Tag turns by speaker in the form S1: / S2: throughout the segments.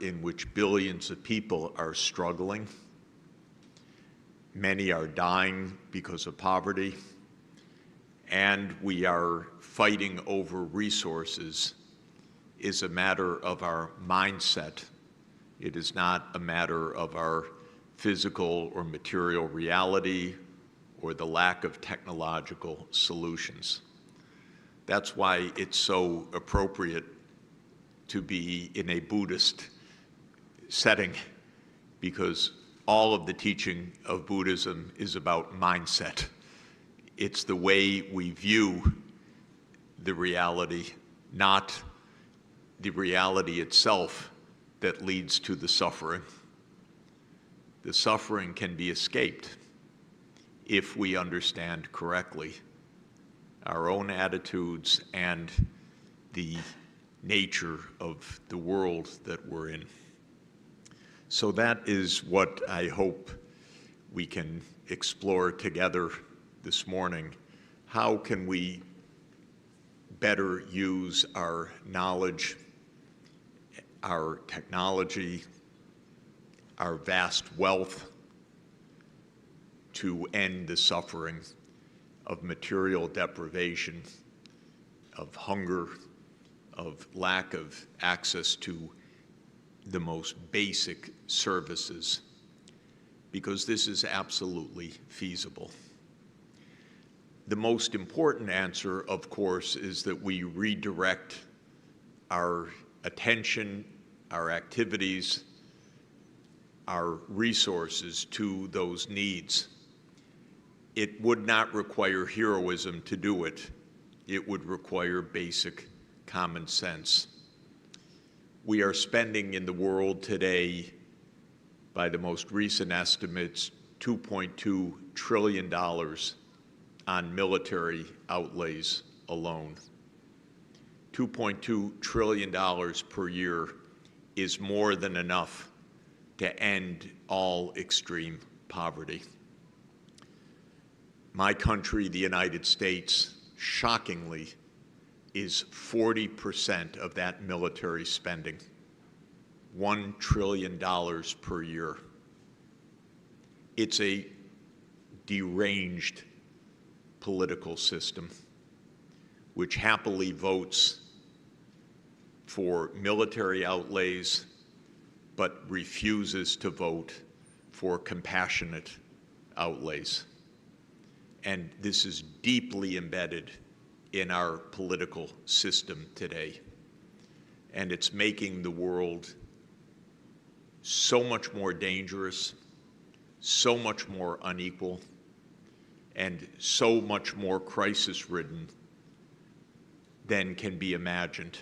S1: in which billions of people are struggling. Many are dying because of poverty, and we are fighting over resources is a matter of our mindset. It is not a matter of our physical or material reality or the lack of technological solutions. That's why it's so appropriate to be in a Buddhist setting, because all of the teaching of Buddhism is about mindset. It's the way we view the reality, not the reality itself, that leads to the suffering. The suffering can be escaped if we understand correctly our own attitudes and the nature of the world that we're in. So that is what I hope we can explore together this morning. How can we better use our knowledge, our technology, our vast wealth to end the suffering of material deprivation, of hunger, of lack of access to the most basic services, because this is absolutely feasible. The most important answer, of course, is that we redirect our attention, our activities, our resources to those needs. It would not require heroism to do it. It would require basic common sense. We are spending in the world today, by the most recent estimates, $2.2 trillion on military outlays alone. $2.2 trillion per year is more than enough to end all extreme poverty. My country, the United States, shockingly, is 40% of that military spending, $1 trillion per year. It's a deranged political system which happily votes for military outlays but refuses to vote for compassionate outlays. And this is deeply embedded in our political system today. And it's making the world so much more dangerous, so much more unequal, and so much more crisis-ridden than can be imagined.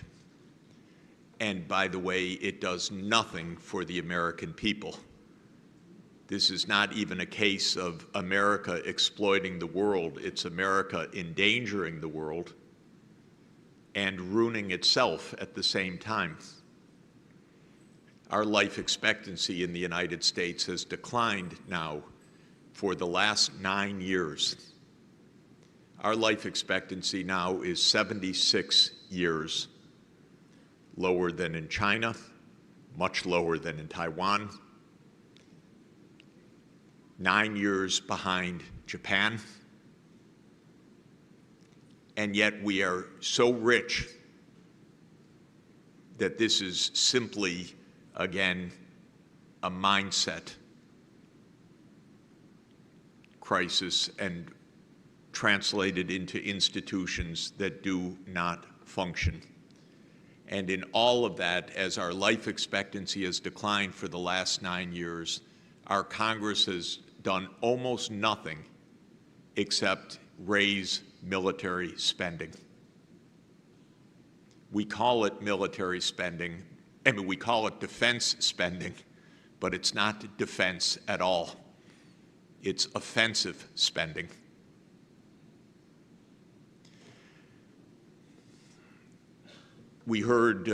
S1: And by the way, it does nothing for the American people. This is not even a case of America exploiting the world. It's America endangering the world and ruining itself at the same time. Our life expectancy in the United States has declined now for the last 9 years. Our life expectancy now is 76 years, lower than in China, much lower than in Taiwan, 9 years behind Japan, and yet we are so rich that this is simply, again, a mindset crisis and translated into institutions that do not function. And in all of that, as our life expectancy has declined for the last 9 years, our Congress has done almost nothing except raise military spending. We call it military spending, we call it defense spending, but it's not defense at all. It's offensive spending. We heard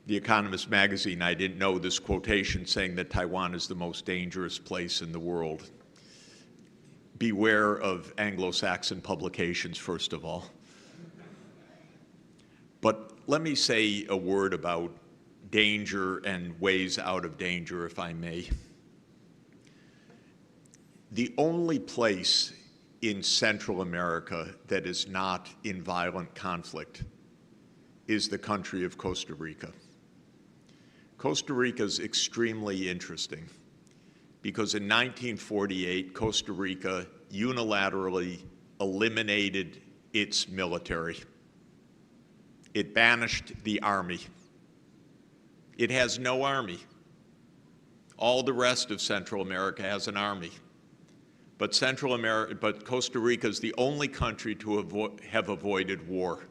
S1: The Economist magazine, I didn't know this quotation saying that Taiwan is the most dangerous place in the world. Beware of Anglo-Saxon publications, first of all. But let me say a word about danger and ways out of danger, if I may. The only place in Central America that is not in violent conflict is the country of Costa Rica. Costa Rica is extremely interesting because in 1948, Costa Rica unilaterally eliminated its military. It banished the army. It has no army. All the rest of Central America has an army. But Costa Rica is the only country to have avoided war.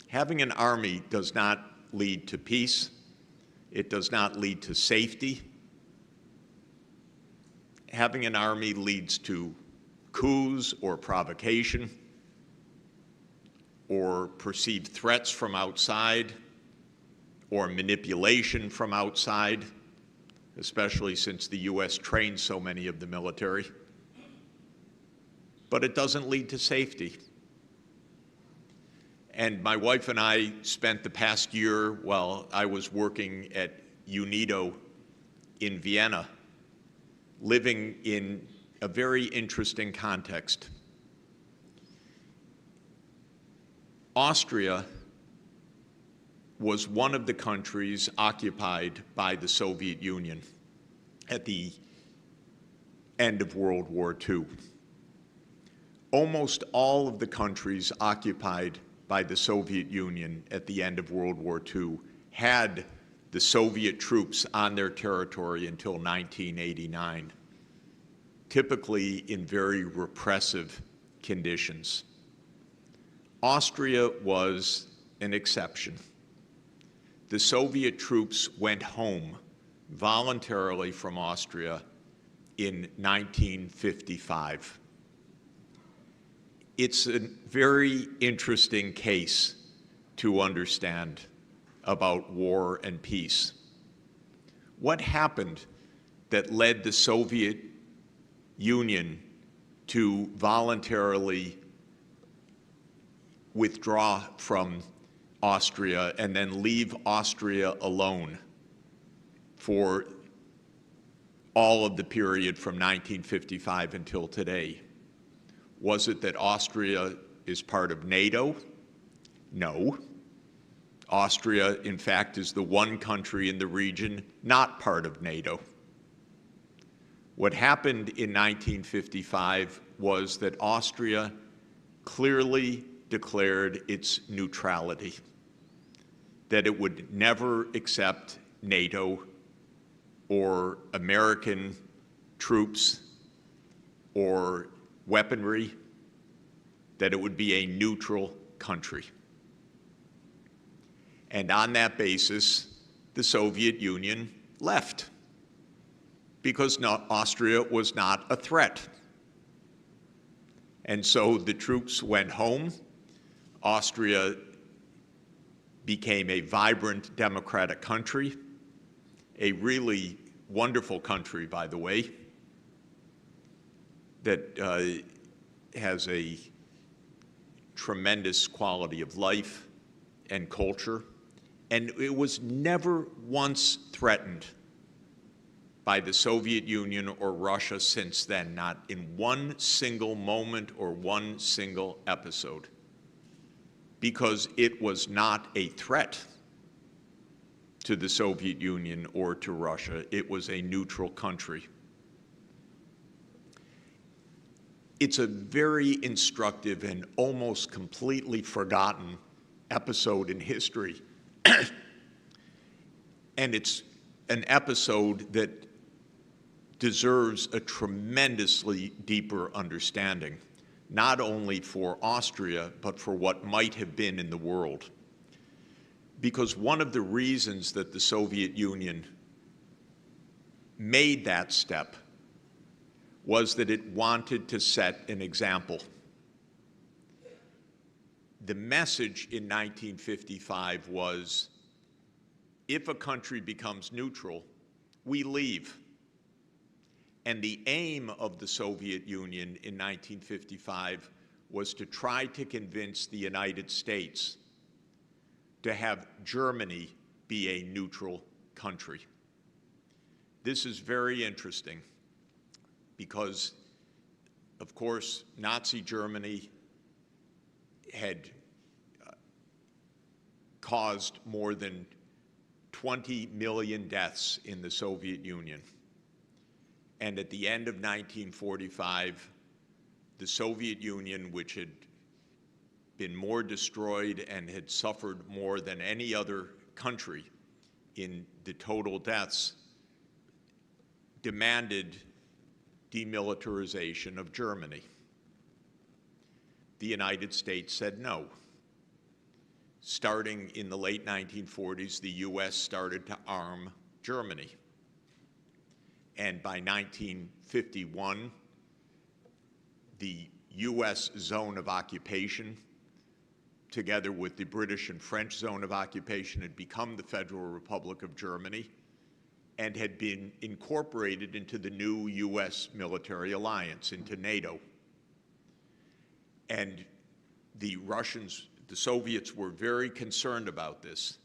S1: Having an army does not lead to peace. It does not lead to safety. Having an army leads to coups or provocation or perceived threats from outside or manipulation from outside, especially since the U.S. trains so many of the military. But it doesn't lead to safety. And my wife and I spent the past year while I was working at UNIDO in Vienna, living in a very interesting context. Austria was one of the countries occupied by the Soviet Union at the end of World War II. Almost all of the countries occupied by the Soviet Union at the end of World War II had the Soviet troops on their territory until 1989, typically in very repressive conditions. Austria was an exception. The Soviet troops went home voluntarily from Austria in 1955. It's a very interesting case to understand about war and peace. What happened that led the Soviet Union to voluntarily withdraw from Austria and then leave Austria alone for all of the period from 1955 until today? Was it that Austria is part of NATO? No. Austria, in fact, is the one country in the region not part of NATO. What happened in 1955 was that Austria clearly declared its neutrality, that it would never accept NATO or American troops or weaponry, that it would be a neutral country. And on that basis, the Soviet Union left because Austria was not a threat. And so the troops went home. Austria became a vibrant democratic country, a really wonderful country, by the way, that has a tremendous quality of life and culture, and it was never once threatened by the Soviet Union or Russia since then, not in one single moment or one single episode, because it was not a threat to the Soviet Union or to Russia. It was a neutral country. It's a very instructive and almost completely forgotten episode in history. And it's an episode that deserves a tremendously deeper understanding, not only for Austria, but for what might have been in the world. Because one of the reasons that the Soviet Union made that step was that it wanted to set an example. The message in 1955 was, if a country becomes neutral, we leave. And the aim of the Soviet Union in 1955 was to try to convince the United States to have Germany be a neutral country. This is very interesting because, of course, Nazi Germany had caused more than 20 million deaths in the Soviet Union. And at the end of 1945, the Soviet Union, which had been more destroyed and had suffered more than any other country in the total deaths, demanded demilitarization of Germany. The United States said no. Starting in the late 1940s, the US started to arm Germany. And by 1951, the US zone of occupation, together with the British and French zone of occupation, had become the Federal Republic of Germany and had been incorporated into the new US military alliance, into NATO. And the Russians, the Soviets, were very concerned about this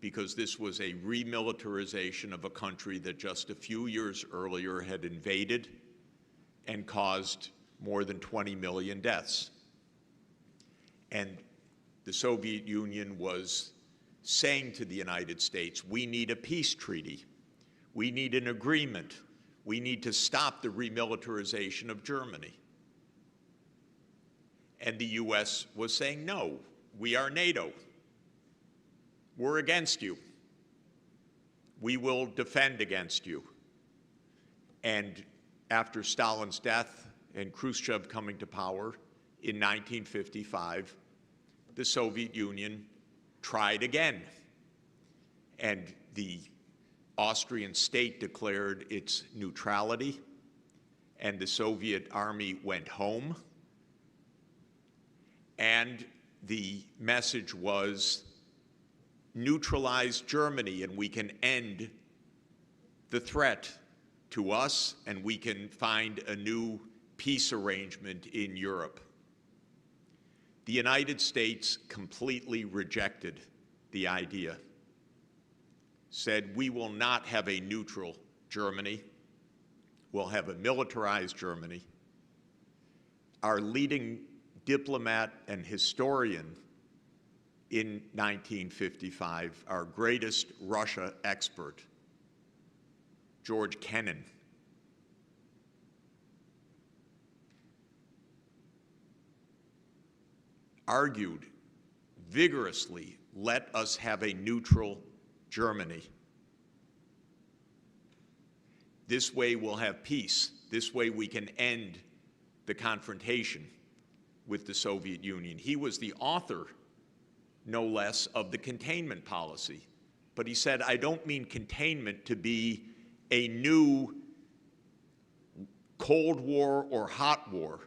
S1: because this was a remilitarization of a country that just a few years earlier had invaded and caused more than 20 million deaths. And the Soviet Union was saying to the United States, we need a peace treaty. We need an agreement. We need to stop the remilitarization of Germany. And the US was saying, no, we are NATO. We're against you. We will defend against you. And after Stalin's death and Khrushchev coming to power in 1955, the Soviet Union tried again. And the Austrian state declared its neutrality, and the Soviet army went home. And the message was, neutralize Germany and we can end the threat to us and we can find a new peace arrangement in Europe. The United States completely rejected the idea, said we will not have a neutral Germany, we'll have a militarized Germany. Our leading diplomat and historian in 1955, our greatest Russia expert, George Kennan, argued vigorously, let us have a neutral Germany. This way we'll have peace. This way we can end the confrontation with the Soviet Union. He was the author, no less, of the containment policy. But he said, I don't mean containment to be a new Cold War or hot war.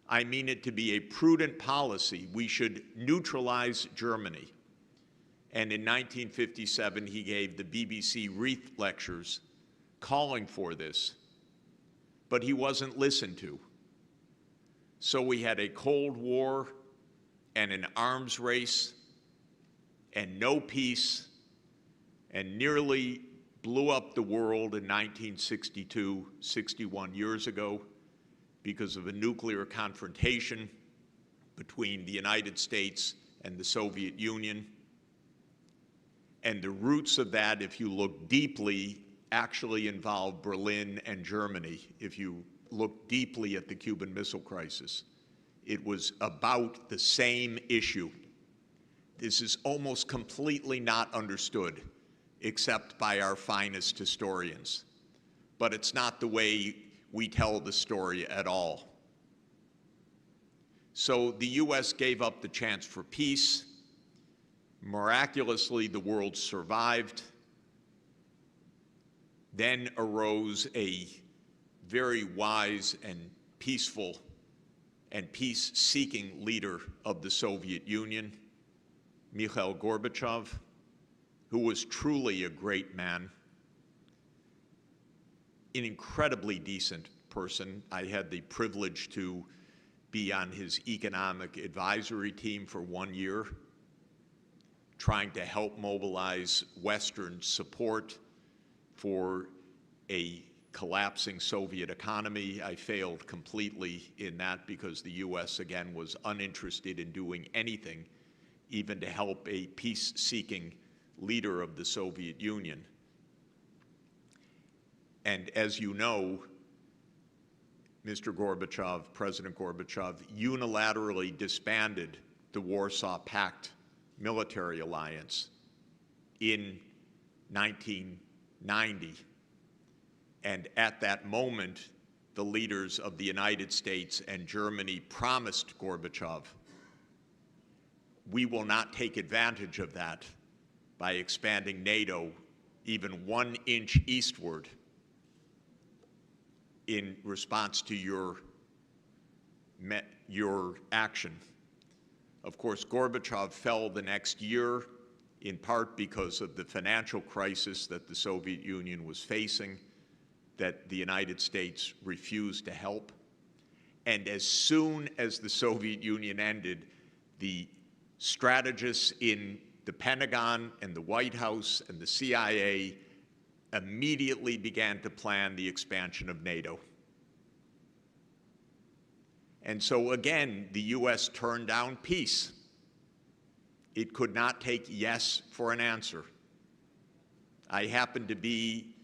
S1: I mean it to be a prudent policy. We should neutralize Germany. And in 1957, he gave the BBC Wreath lectures calling for this. But he wasn't listened to. So we had a Cold War and an arms race and no peace, and nearly blew up the world in 1962, 61 years ago, because of a nuclear confrontation between the United States and the Soviet Union. And the roots of that, if you look deeply, actually involve Berlin and Germany. If you look deeply at the Cuban Missile Crisis, it was about the same issue. This is almost completely not understood, except by our finest historians. But it's not the way we tell the story at all. So the US gave up the chance for peace. Miraculously, the world survived. Then arose a very wise and peaceful and peace-seeking leader of the Soviet Union, Mikhail Gorbachev, who was truly a great man, an incredibly decent person. I had the privilege to be on his economic advisory team for 1 year. trying to help mobilize Western support for a collapsing Soviet economy. I failed completely in that because the U.S., again, was uninterested in doing anything, even to help a peace-seeking leader of the Soviet Union. And as you know, Mr. Gorbachev, President Gorbachev, unilaterally disbanded the Warsaw Pact military alliance in 1990. And at that moment, the leaders of the United States and Germany promised Gorbachev, we will not take advantage of that by expanding NATO even 1 inch eastward in response to your action. Of course, Gorbachev fell the next year, in part because of the financial crisis that the Soviet Union was facing, that the United States refused to help. And as soon as the Soviet Union ended, the strategists in the Pentagon and the White House and the CIA immediately began to plan the expansion of NATO. And so again, the U.S. turned down peace. It could not take yes for an answer. I happen to be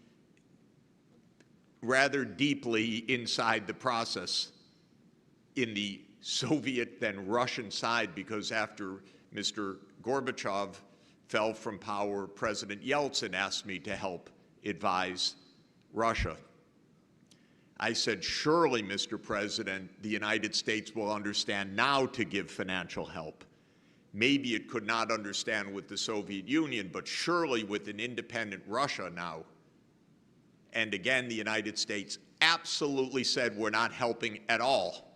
S1: rather deeply inside the process in the Soviet then Russian side, because after Mr. Gorbachev fell from power, President Yeltsin asked me to help advise Russia. I said, surely, Mr. President, the United States will understand now to give financial help. Maybe it could not understand with the Soviet Union, but surely with an independent Russia now. And again, the United States absolutely said we're not helping at all.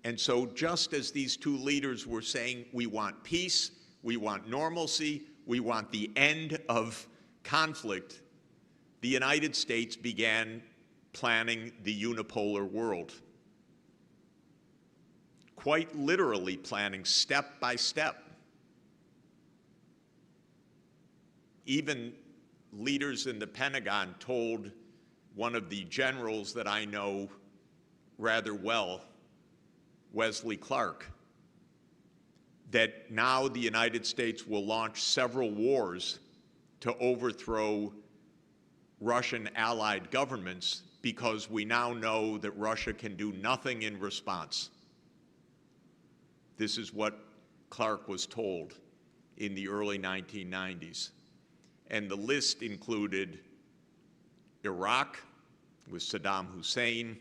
S1: And so just as these two leaders were saying, we want peace, we want normalcy, we want the end of conflict, the United States began planning the unipolar world. Quite literally planning step by step. Even leaders in the Pentagon told one of the generals that I know rather well, Wesley Clark, that now the United States will launch several wars to overthrow Russian allied governments because we now know that Russia can do nothing in response. This is what Clark was told in the early 1990s. And the list included Iraq with Saddam Hussein,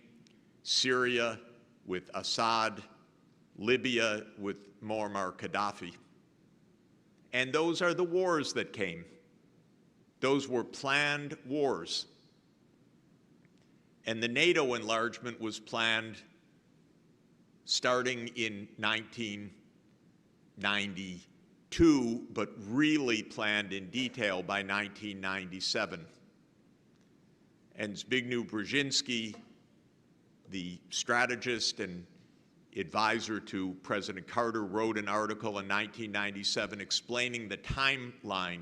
S1: Syria with Assad, Libya with Muammar Gaddafi. And those are the wars that came. Those were planned wars. And the NATO enlargement was planned starting in 1992, but really planned in detail by 1997. And Zbigniew Brzezinski, the strategist and advisor to President Carter, wrote an article in 1997 explaining the timeline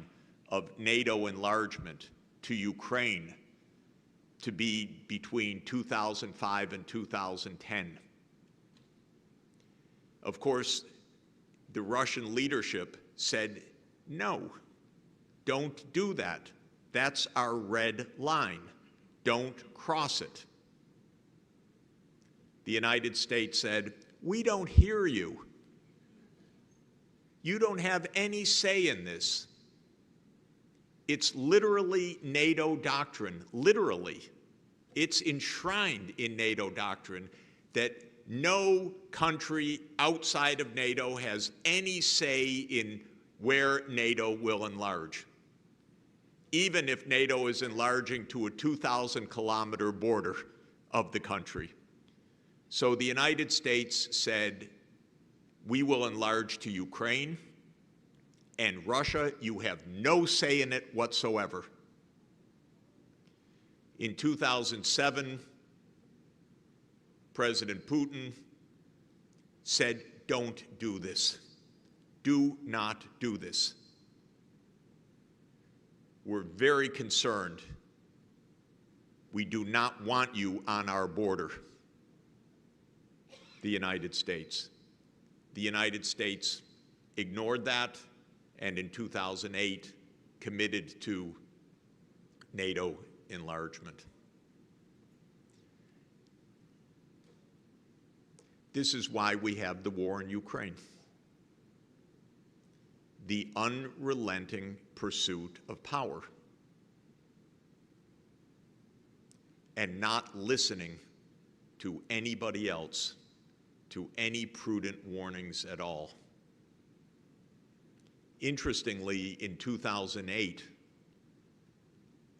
S1: of NATO enlargement to Ukraine to be between 2005 and 2010. Of course, the Russian leadership said, no, don't do that. That's our red line. Don't cross it. The United States said, we don't hear you. You don't have any say in this. It's literally NATO doctrine, literally. It's enshrined in NATO doctrine that no country outside of NATO has any say in where NATO will enlarge, even if NATO is enlarging to a 2,000-kilometer border of the country. So the United States said, we will enlarge to Ukraine, and Russia, you have no say in it whatsoever. In 2007, President Putin said, don't do this. Do not do this. We're very concerned. We do not want you on our border, the United States. The United States ignored that, and in 2008 committed to NATO enlargement. This is why we have the war in Ukraine. The unrelenting pursuit of power and not listening to anybody else, to any prudent warnings at all. Interestingly, in 2008,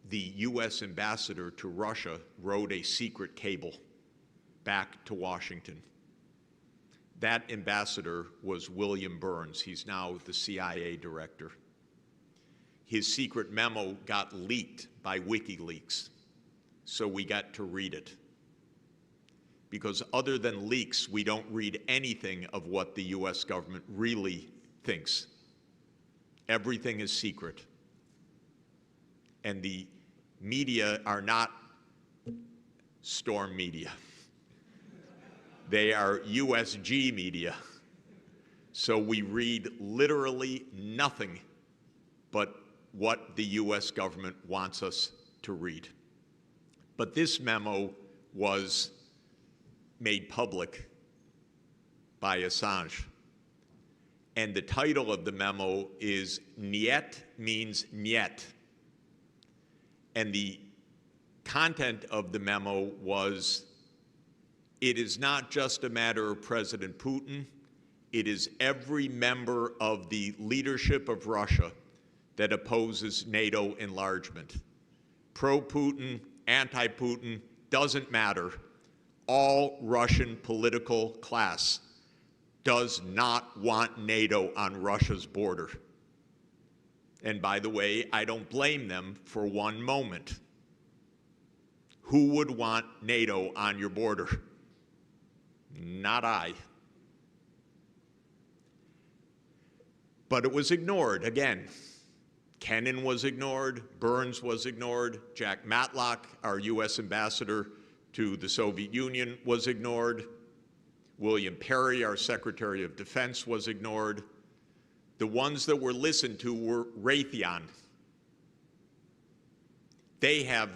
S1: the US ambassador to Russia rode a secret cable back to Washington. That ambassador was William Burns. He's now the CIA director. His secret memo got leaked by WikiLeaks, so we got to read it. Because other than leaks, we don't read anything of what the US government really thinks. Everything is secret. And the media are not Storm media. They are USG media. So we read literally nothing but what the US government wants us to read. But this memo was made public by Assange. And the title of the memo is Niet means Niet. And the content of the memo was, it is not just a matter of President Putin, it is every member of the leadership of Russia that opposes NATO enlargement. Pro-Putin, anti-Putin, doesn't matter. All Russian political class does not want NATO on Russia's border. And by the way, I don't blame them for one moment. Who would want NATO on your border? Not I. But it was ignored again. Kennan was ignored, Burns was ignored, Jack Matlock, our US ambassador to the Soviet Union, was ignored. William Perry, our Secretary of Defense, was ignored. The ones that were listened to were Raytheon. They have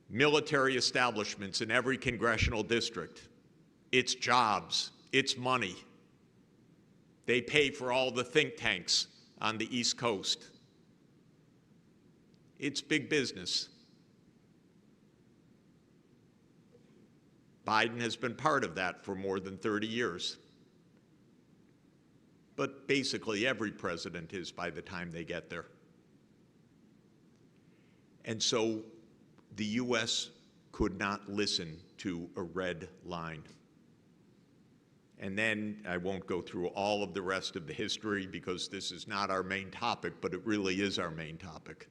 S1: military establishments in every congressional district. It's jobs, it's money. They pay for all the think tanks on the East Coast. It's big business. Biden has been part of that for more than 30 years. But basically every president is by the time they get there. And so the US could not listen to a red line. And then I won't go through all of the rest of the history because this is not our main topic, but it really is our main topic.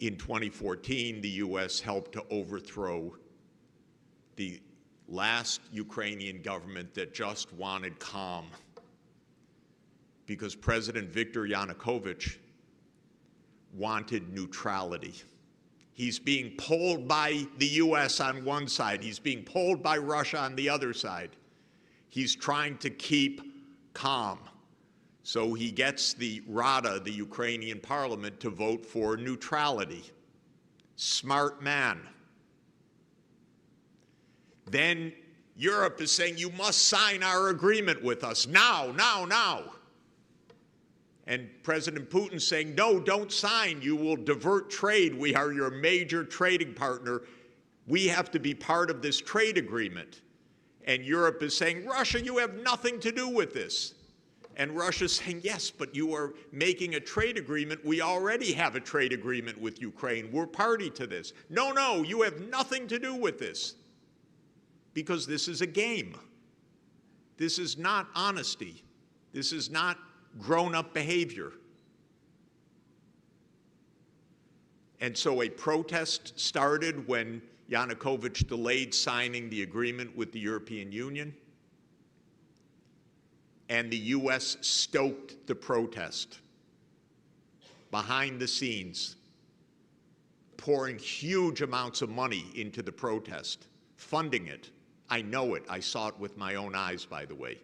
S1: In 2014, the US helped to overthrow the last Ukrainian government that just wanted calm, because President Viktor Yanukovych wanted neutrality. He's being pulled by the US on one side. He's being pulled by Russia on the other side. He's trying to keep calm. So he gets the Rada, the Ukrainian parliament, to vote for neutrality. Smart man. Then Europe is saying, you must sign our agreement with us now, now, now. And President Putin saying, no, don't sign. You will divert trade. We are your major trading partner. We have to be part of this trade agreement. And Europe is saying, Russia, you have nothing to do with this. And Russia's saying, yes, but you are making a trade agreement. We already have a trade agreement with Ukraine. We're party to this. No, no, you have nothing to do with this. Because this is a game. This is not honesty. This is not grown-up behavior. And so a protest started when Yanukovych delayed signing the agreement with the European Union. and the U.S. stoked the protest behind the scenes, pouring huge amounts of money into the protest, funding it. I know it. I saw it with my own eyes, by the way.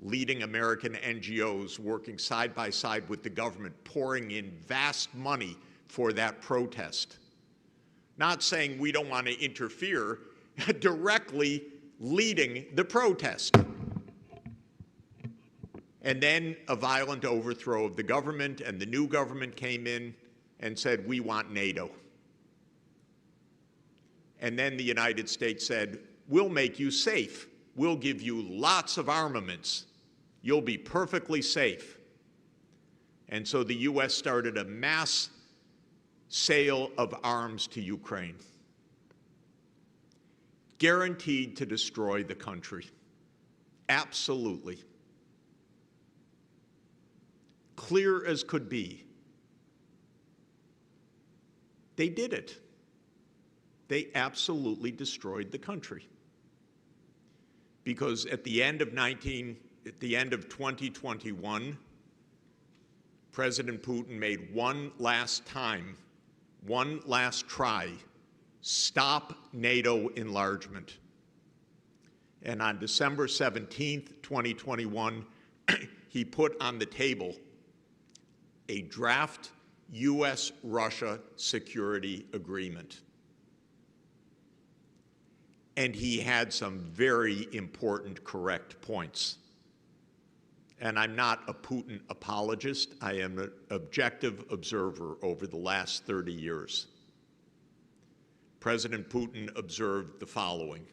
S1: Leading American NGOs working side by side with the government, pouring in vast money for that protest. Not saying we don't want to interfere, directly leading the protest. And then a violent overthrow of the government, and the new government came in and said, we want NATO. And then the United States said, we'll make you safe. We'll give you lots of armaments. You'll be perfectly safe. And so the U.S. started a mass sale of arms to Ukraine, guaranteed to destroy the country. Absolutely. Clear as could be. They did it. They absolutely destroyed the country. Because at the end of 2021, President Putin made one last try, stop NATO enlargement. And on December 17th, 2021, he put on the table a draft U.S.-Russia security agreement. And he had some very important correct points. And I'm not a Putin apologist. I am an objective observer over the last 30 years. President Putin observed the following.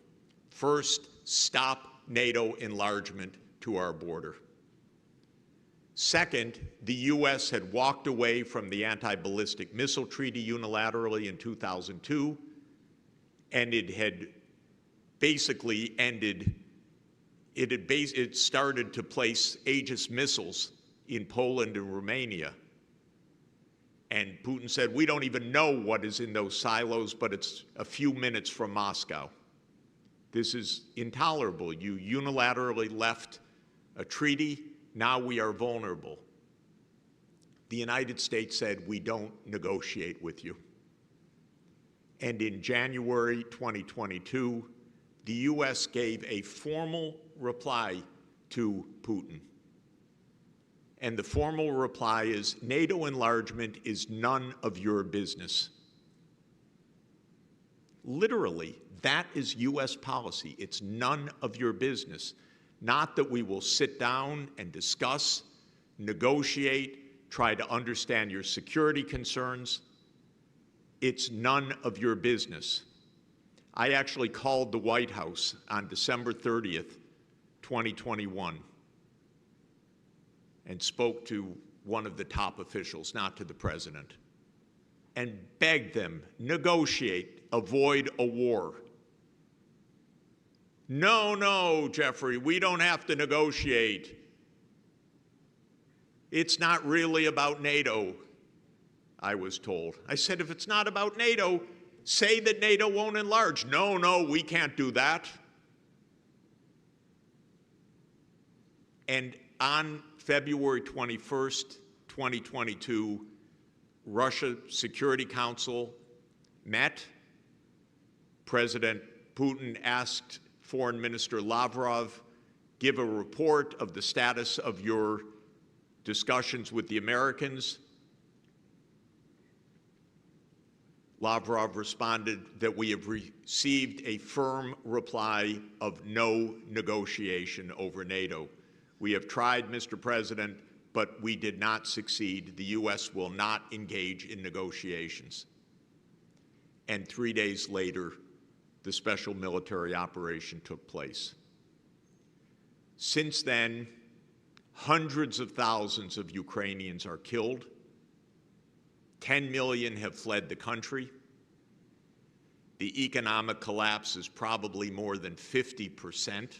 S1: First, stop NATO enlargement to our border. Second, the U.S. had walked away from the anti-ballistic missile treaty unilaterally in 2002, and it had basically ended, it started to place Aegis missiles in Poland and Romania. And Putin said, we don't even know what is in those silos, but it's a few minutes from Moscow. This is intolerable. You unilaterally left a treaty. Now we are vulnerable. The United States said, we don't negotiate with you. And in January 2022, the U.S. gave a formal reply to Putin. And the formal reply is, NATO enlargement is none of your business. Literally, that is U.S. policy. It's none of your business. Not that we will sit down and discuss, negotiate, try to understand your security concerns. It's none of your business. I actually called the White House on December 30th, 2021, and spoke to one of the top officials, not to the president, and begged them, negotiate, avoid a war. No, no, Jeffrey, we don't have to negotiate. It's not really about NATO, I was told. I said, if it's not about NATO, say that NATO won't enlarge. No, no, we can't do that. And on February 21st, 2022, Russia Security Council met. President Putin asked Foreign Minister Lavrov, give a report of the status of your discussions with the Americans. Lavrov responded that we have received a firm reply of no negotiation over NATO. We have tried, Mr. President, but we did not succeed. The U.S. will not engage in negotiations. And 3 days later, the special military operation took place. Since then, hundreds of thousands of Ukrainians are killed. 10 million have fled the country. The economic collapse is probably more than 50%.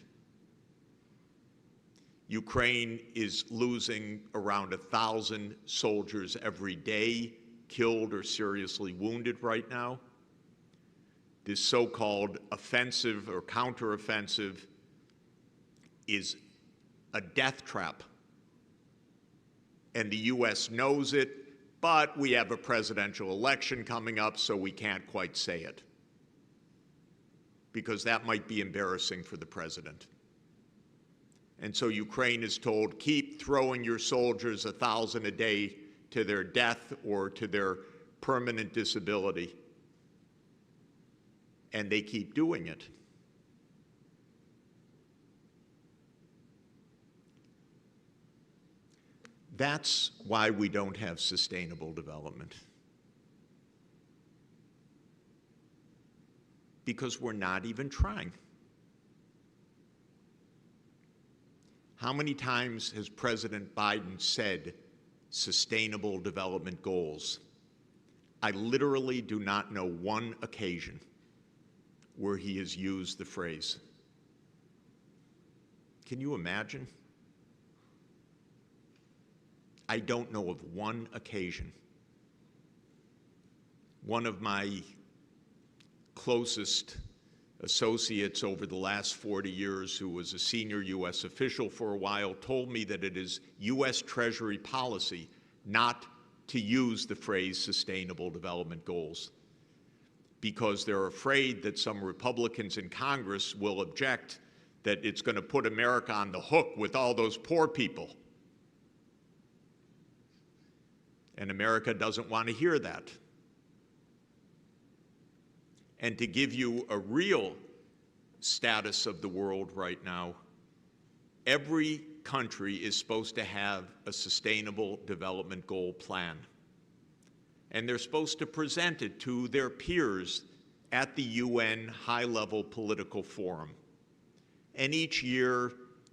S1: Ukraine is losing around 1,000 soldiers every day, killed or seriously wounded right now. This so-called offensive or counteroffensive is a death trap. And the U.S. knows it, but we have a presidential election coming up, so we can't quite say it, because that might be embarrassing for the president. And so Ukraine is told, keep throwing your soldiers 1,000 a day to their death or to their permanent disability. And they keep doing it. That's why we don't have sustainable development. Because we're not even trying. How many times has President Biden said sustainable development goals? I literally do not know one occasion where he has used the phrase. Can you imagine? I don't know of one occasion. One of my closest associates over the last 40 years, who was a senior U.S. official for a while, told me that it is U.S. Treasury policy not to use the phrase sustainable development goals, because they're afraid that some Republicans in Congress will object that it's going to put America on the hook with all those poor people. And America doesn't want to hear that. And to give you a real status of the world right now, every country is supposed to have a sustainable development goal plan. And they're supposed to present it to their peers at the UN high-level political forum. And each year,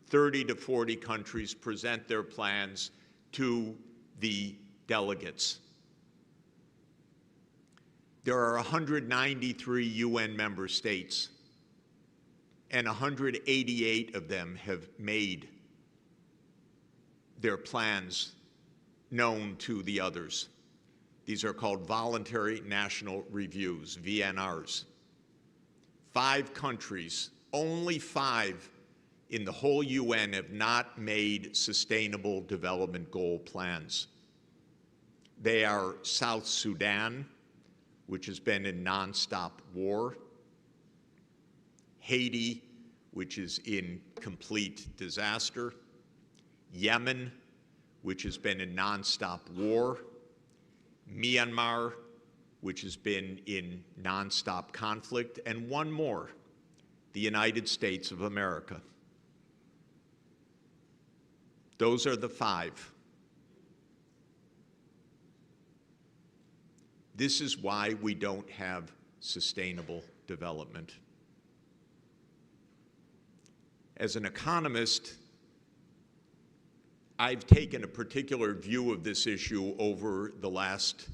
S1: 30 to 40 countries present their plans to the delegates. There are 193 UN member states, and 188 of them have made their plans known to the others. These are called voluntary national reviews, VNRs. 5 countries, only 5 in the whole UN, have not made sustainable development goal plans. They are South Sudan, which has been in nonstop war, Haiti, which is in complete disaster, Yemen, which has been in nonstop war, Myanmar, which has been in nonstop conflict, and one more, the United States of America. Those are the 5. This is why we don't have sustainable development. As an economist, I've taken a particular view of this issue over the last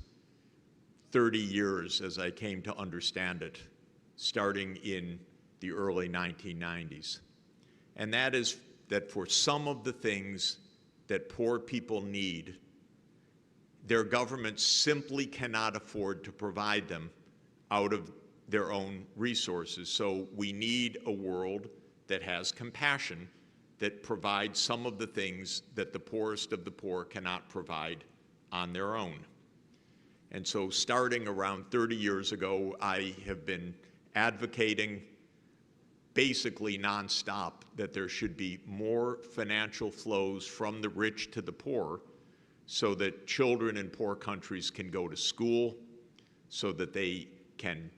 S1: 30 years as I came to understand it, starting in the early 1990s. And that is that for some of the things that poor people need, their governments simply cannot afford to provide them out of their own resources. So we need a world that has compassion, that provides some of the things that the poorest of the poor cannot provide on their own. And so starting around 30 years ago, I have been advocating basically nonstop that there should be more financial flows from the rich to the poor, so that children in poor countries can go to school, so that they can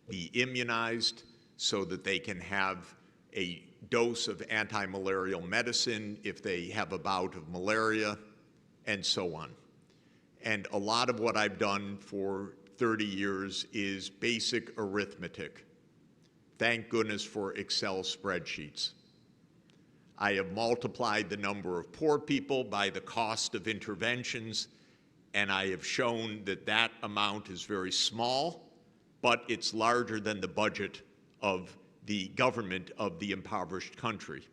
S1: be immunized, so that they can have a dose of anti-malarial medicine if they have a bout of malaria, and so on. And a lot of what I've done for 30 years is basic arithmetic. Thank goodness for Excel spreadsheets. I have multiplied the number of poor people by the cost of interventions, and I have shown that that amount is very small, but it's larger than the budget of the government of the impoverished country.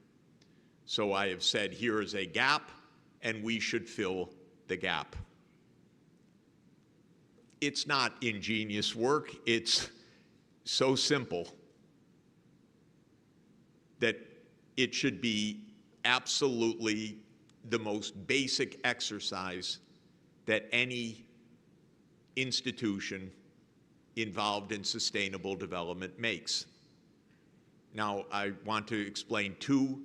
S1: So I have said, here is a gap, and we should fill the gap. It's not ingenious work. It's so simple that it should be absolutely the most basic exercise that any institution involved in sustainable development makes. Now, I want to explain two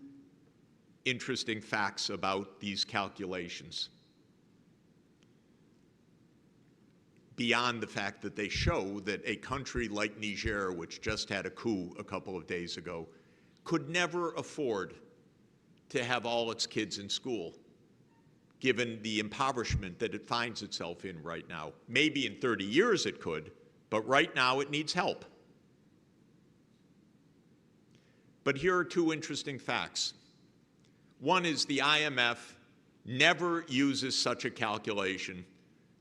S1: interesting facts about these calculations, beyond the fact that they show that a country like Niger, which just had a coup a couple of days ago, could never afford to have all its kids in school, given the impoverishment that it finds itself in right now. Maybe in 30 years it could, but right now it needs help. But here are two interesting facts. One is the IMF never uses such a calculation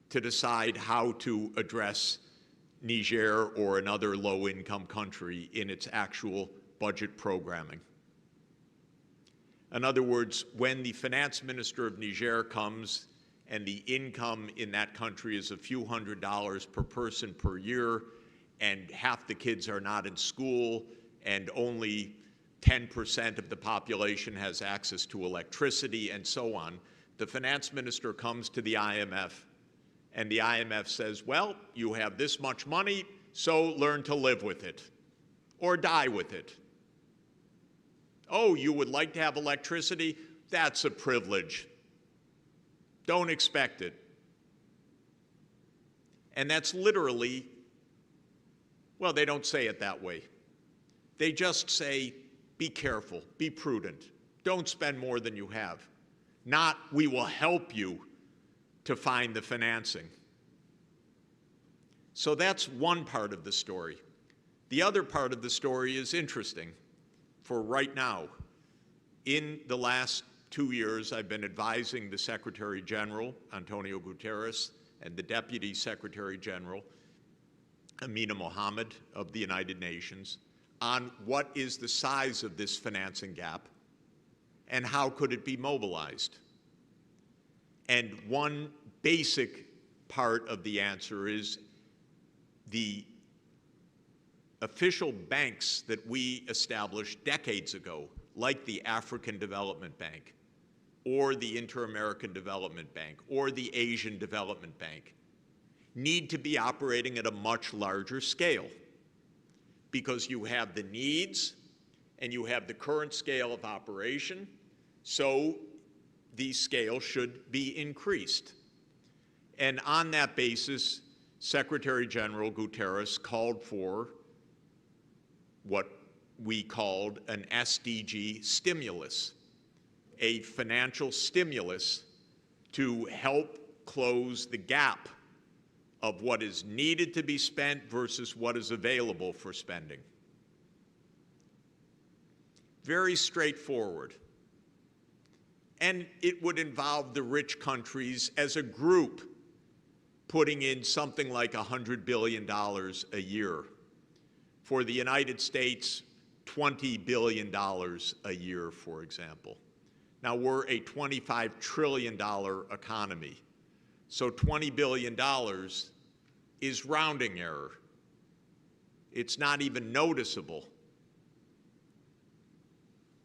S1: to decide how to address Niger or another low-income country in its actual budget programming. In other words, when the finance minister of Niger comes and the income in that country is a few $100s per person per year, and half the kids are not in school, and only 10% of the population has access to electricity, and so on, the finance minister comes to the IMF, and the IMF says, well, you have this much money, so learn to live with it, or die with it. Oh, you would like to have electricity? That's a privilege. Don't expect it. And that's literally, well, they don't say it that way. They just say, be careful, be prudent. Don't spend more than you have. Not, we will help you to find the financing. So that's one part of the story. The other part of the story is interesting for right now. In the last 2 years, I've been advising the Secretary General, Antonio Guterres, and the Deputy Secretary General, Amina Mohammed of the United Nations, on what is the size of this financing gap and how could it be mobilized. And one basic part of the answer is the official banks that we established decades ago, like the African Development Bank, or the Inter-American Development Bank, or the Asian Development Bank, need to be operating at a much larger scale, because you have the needs and you have the current scale of operation, so the scale should be increased. And on that basis, Secretary General Guterres called for what we called an SDG stimulus, a financial stimulus to help close the gap of what is needed to be spent versus what is available for spending. Very straightforward. And it would involve the rich countries as a group putting in something like $100 billion a year. For the United States, $20 billion a year, for example. Now, we're a $25 trillion economy. So $20 billion is rounding error. It's not even noticeable.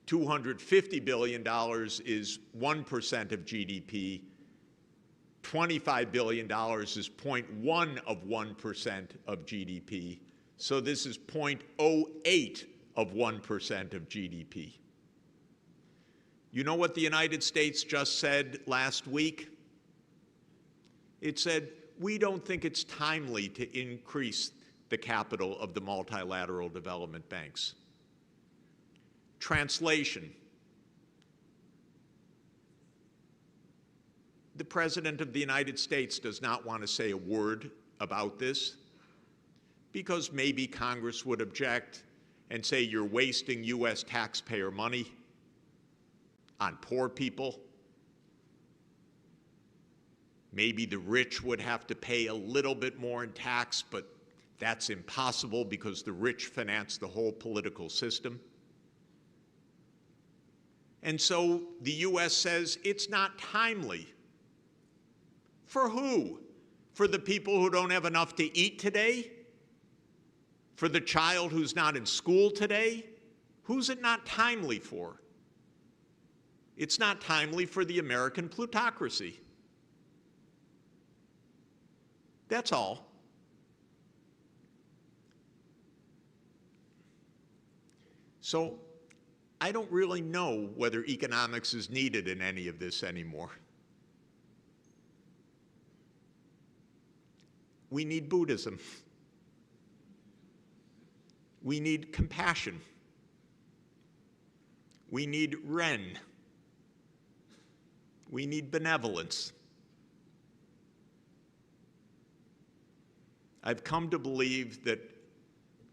S1: $250 billion is 1% of GDP. $25 billion is 0.1 of 1% of GDP. So this is 0.08 of 1% of GDP. You know what the United States just said last week? It said, we don't think it's timely to increase the capital of the multilateral development banks. Translation. The President of the United States does not want to say a word about this because maybe Congress would object and say you're wasting U.S. taxpayer money on poor people. Maybe the rich would have to pay a little bit more in tax, but that's impossible because the rich finance the whole political system. And so the U.S. says it's not timely. For who? For the people who don't have enough to eat today? For the child who's not in school today? Who's it not timely for? It's not timely for the American plutocracy. That's all. So I don't really know whether economics is needed in any of this anymore. We need Buddhism. We need compassion. We need Ren. We need benevolence. I've come to believe that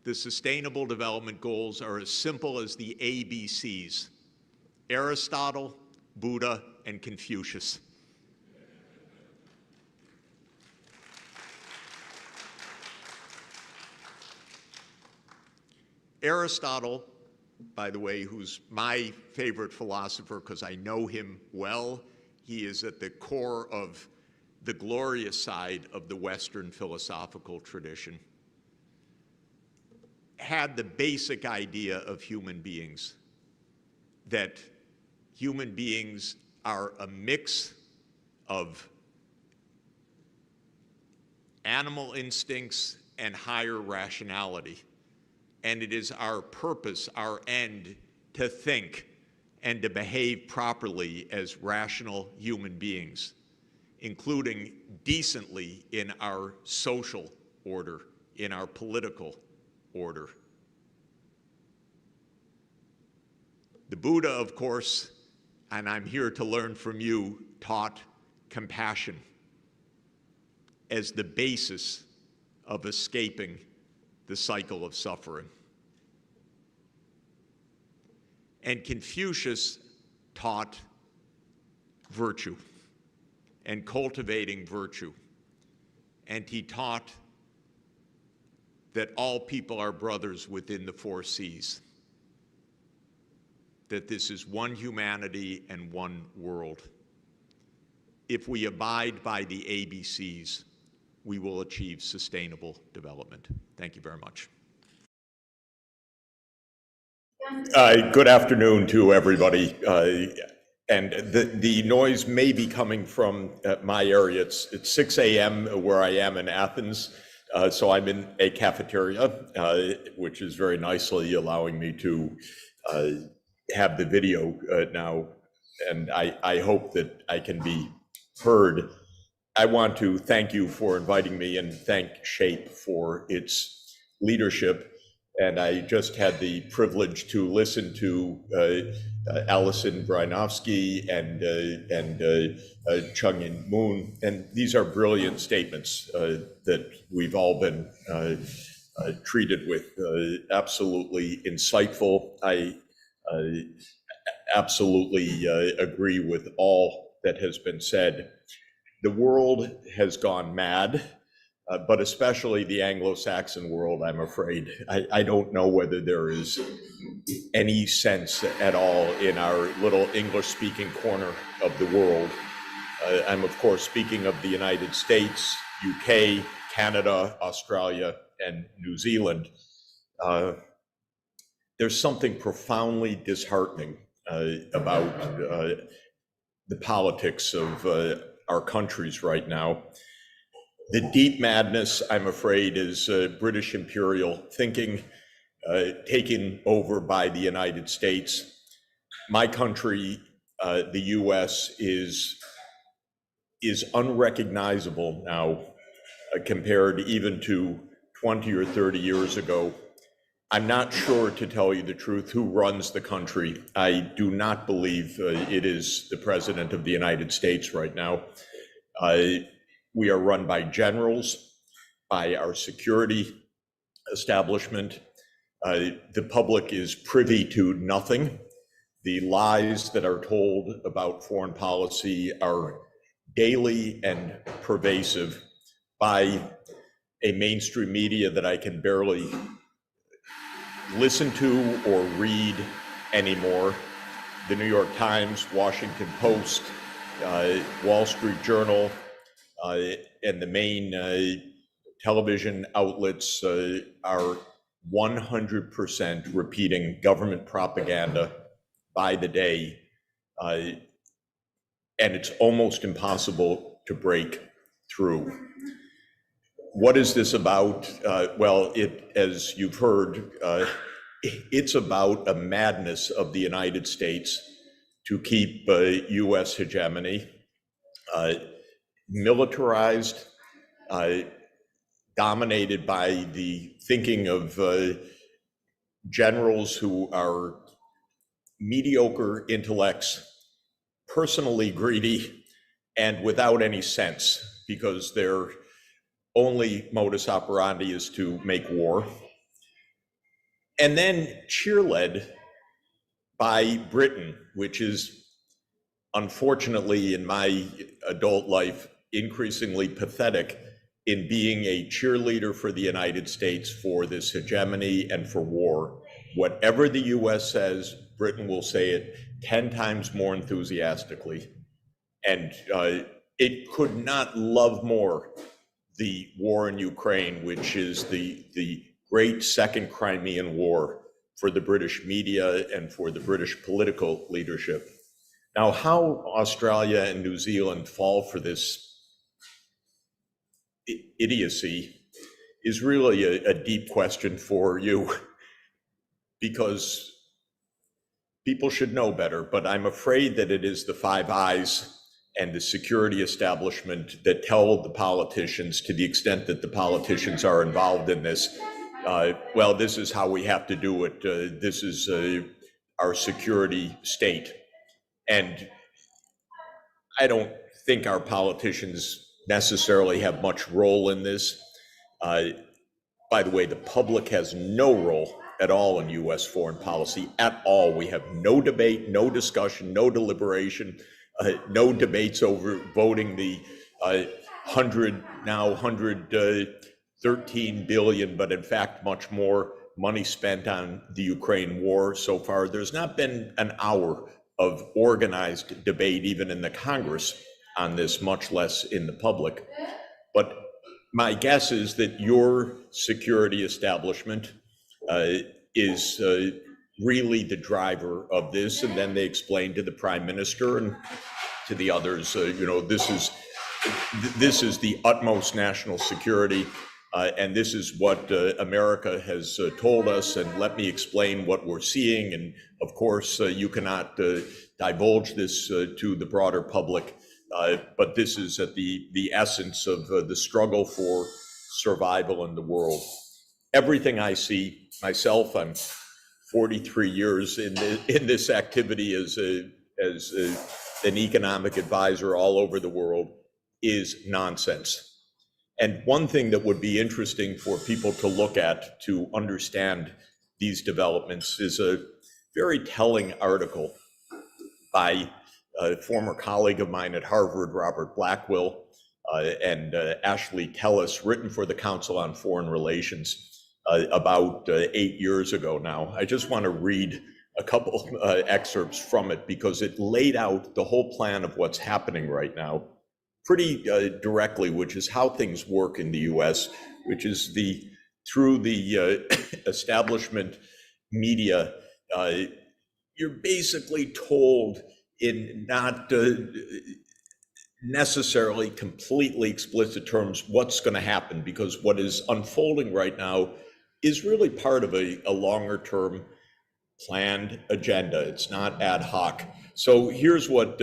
S1: the Sustainable Development Goals are as simple as the ABCs: Aristotle, Buddha, and Confucius. Aristotle, by the way, who's my favorite philosopher because I know him well, he is at the core of the glorious side of the Western philosophical tradition, had the basic idea of human beings, that human beings are a mix of animal instincts and higher rationality. And it is our purpose, our end, to think and to behave properly as rational human beings, including decently in our social order, in our political order. The Buddha, of course, and I'm here to learn from you, taught compassion as the basis of escaping the cycle of suffering. And Confucius taught virtue and cultivating virtue. And he taught that all people are brothers within the 4 C's, that this is one humanity and one world. If we abide by the ABCs, we will achieve sustainable development. Thank you very much. Good afternoon to everybody. And the noise may be coming from my area. It's 6 a.m. where I am in Athens. So I'm in a cafeteria, which is very nicely allowing me to have the video now. And I hope that I can be heard. I want to thank you for inviting me and thank SHAPE for its leadership. And I just had the privilege to listen to Alison Brainovsky and Chung-In Moon. And these are brilliant statements that we've all been treated with. Absolutely insightful. I absolutely agree with all that has been said. The world has gone mad, but especially the Anglo-Saxon world, I'm afraid. I don't know whether there is any sense at all in our little English-speaking corner of the world. I'm, of course, speaking of the United States, UK, Canada, Australia, and New Zealand. There's something profoundly disheartening about the politics of our countries right now. The deep madness, I'm afraid, is British imperial thinking taken over by the United States. My country, the US, is unrecognizable now compared even to 20 or 30 years ago. I'm not sure, to tell you the truth, who runs the country. I do not believe it is the President of the United States right now. We are run by generals, by our security establishment. The public is privy to nothing. The lies that are told about foreign policy are daily and pervasive by a mainstream media that I can barely listen to or read anymore. The New York Times, Washington Post, Wall Street Journal, and the main television outlets are 100% repeating government propaganda by the day and it's almost impossible to break through. What is this about? Well, as you've heard, it's about a madness of the United States to keep U.S. hegemony, militarized, dominated by the thinking of generals who are mediocre intellects, personally greedy, and without any sense, because their only modus operandi is to make war. And then cheerled by Britain, which is unfortunately in my adult life increasingly pathetic in being a cheerleader for the United States for this hegemony and for war. Whatever the US says, Britain will say it 10 times more enthusiastically. And it could not love more the war in Ukraine, which is the great second Crimean War for the British media and for the British political leadership. Now, how Australia and New Zealand fall for this idiocy is really a deep question for you, because people should know better, but I'm afraid that it is the Five Eyes and the security establishment that tell the politicians, to the extent that the politicians are involved in this, well, this is how we have to do it. This is our security state. And I don't think our politicians necessarily have much role in this. By the way, the public has no role at all in US foreign policy, at all. We have no debate, no discussion, no deliberation, no debates over voting the 113 billion, but in fact much more money spent on the Ukraine war so far. There's not been an hour of organized debate, even in the Congress, on this, much less in the public. But my guess is that your security establishment is really the driver of this. And then they explain to the Prime Minister and to the others, this is the utmost national security, and this is what America has told us, and let me explain what we're seeing. And of course, you cannot divulge this to the broader public, but this is at the essence of the struggle for survival in the world. Everything I see myself, I'm 43 years in this activity as an economic advisor all over the world, is nonsense. And one thing that would be interesting for people to look at to understand these developments is a very telling article by a former colleague of mine at Harvard, Robert Blackwell, and Ashley Tellis, written for the Council on Foreign Relations about 8 years ago now. I just want to read a couple excerpts from it, because it laid out the whole plan of what's happening right now pretty directly, which is how things work in the US, which is through the establishment media, you're basically told in not necessarily completely explicit terms what's going to happen, because what is unfolding right now is really part of a longer term planned agenda. It's not ad hoc. So here's what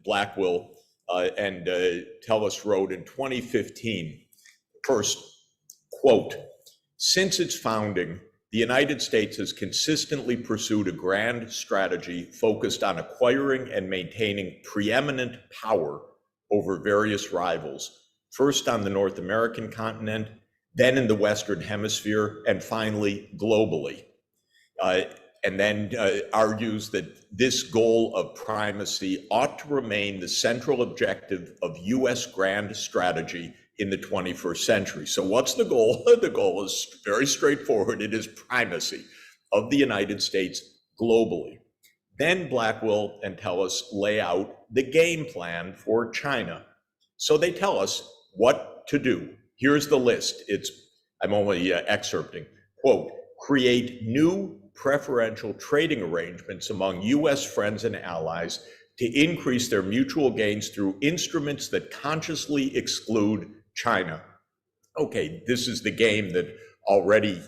S1: Blackwell and Tellis wrote in 2015. First, quote, "Since its founding, the United States has consistently pursued a grand strategy focused on acquiring and maintaining preeminent power over various rivals, first on the North American continent, then in the Western Hemisphere, and finally globally." And then argues that this goal of primacy ought to remain the central objective of US grand strategy in the 21st century. So what's the goal? The goal is very straightforward. It is primacy of the United States globally. Then Blackwell and Tellis lay out the game plan for China. So they tell us what to do. Here's the list. I'm only excerpting. Quote, "Create new preferential trading arrangements among US friends and allies
S2: to increase their mutual gains through instruments that consciously exclude China. Okay, this is the game that already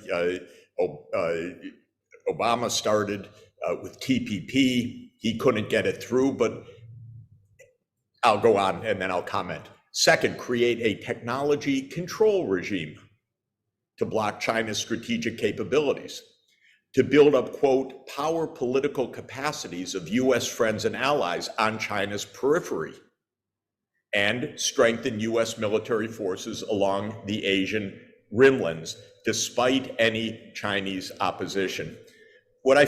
S2: Obama started with TPP. He couldn't get it through, but I'll go on and then I'll comment. Second, create a technology control regime to block China's strategic capabilities, to build up, quote, power political capacities of US friends and allies on China's periphery, and strengthen US military forces along the Asian rimlands, despite any Chinese opposition. What I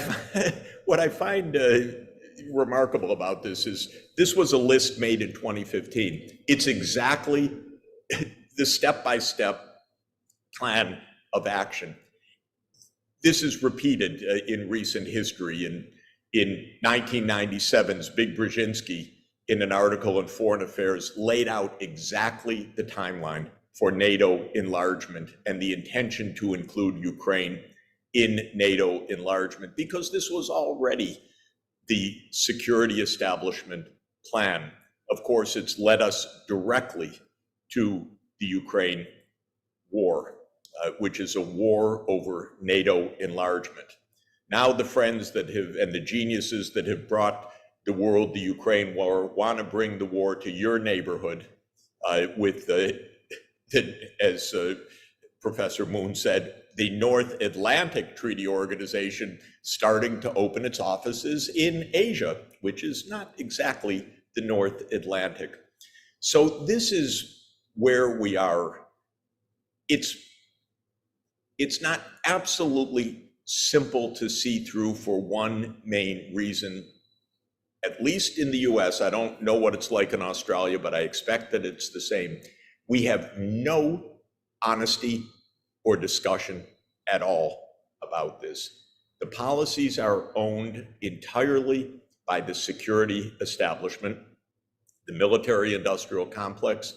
S2: find remarkable about this is this was a list made in 2015. It's exactly the step-by-step plan of action. This is repeated in recent history. In 1997's Big Brzezinski, in an article in Foreign Affairs, laid out exactly the timeline for NATO enlargement and the intention to include Ukraine in NATO enlargement, because this was already the security establishment plan. Of course, it's led us directly to the Ukraine war, which is a war over NATO enlargement. Now the friends that have, and the geniuses that have brought the world the Ukraine war, want to bring the war to your neighborhood with as Professor Moon said, the North Atlantic Treaty Organization starting to open its offices in Asia, which is not exactly the North Atlantic. So this is where we are. It's not absolutely simple to see through for one main reason. At least in the US, I don't know what it's like in Australia, but I expect that it's the same. We have no honesty or discussion at all about this. The policies are owned entirely by the security establishment, the military-industrial complex,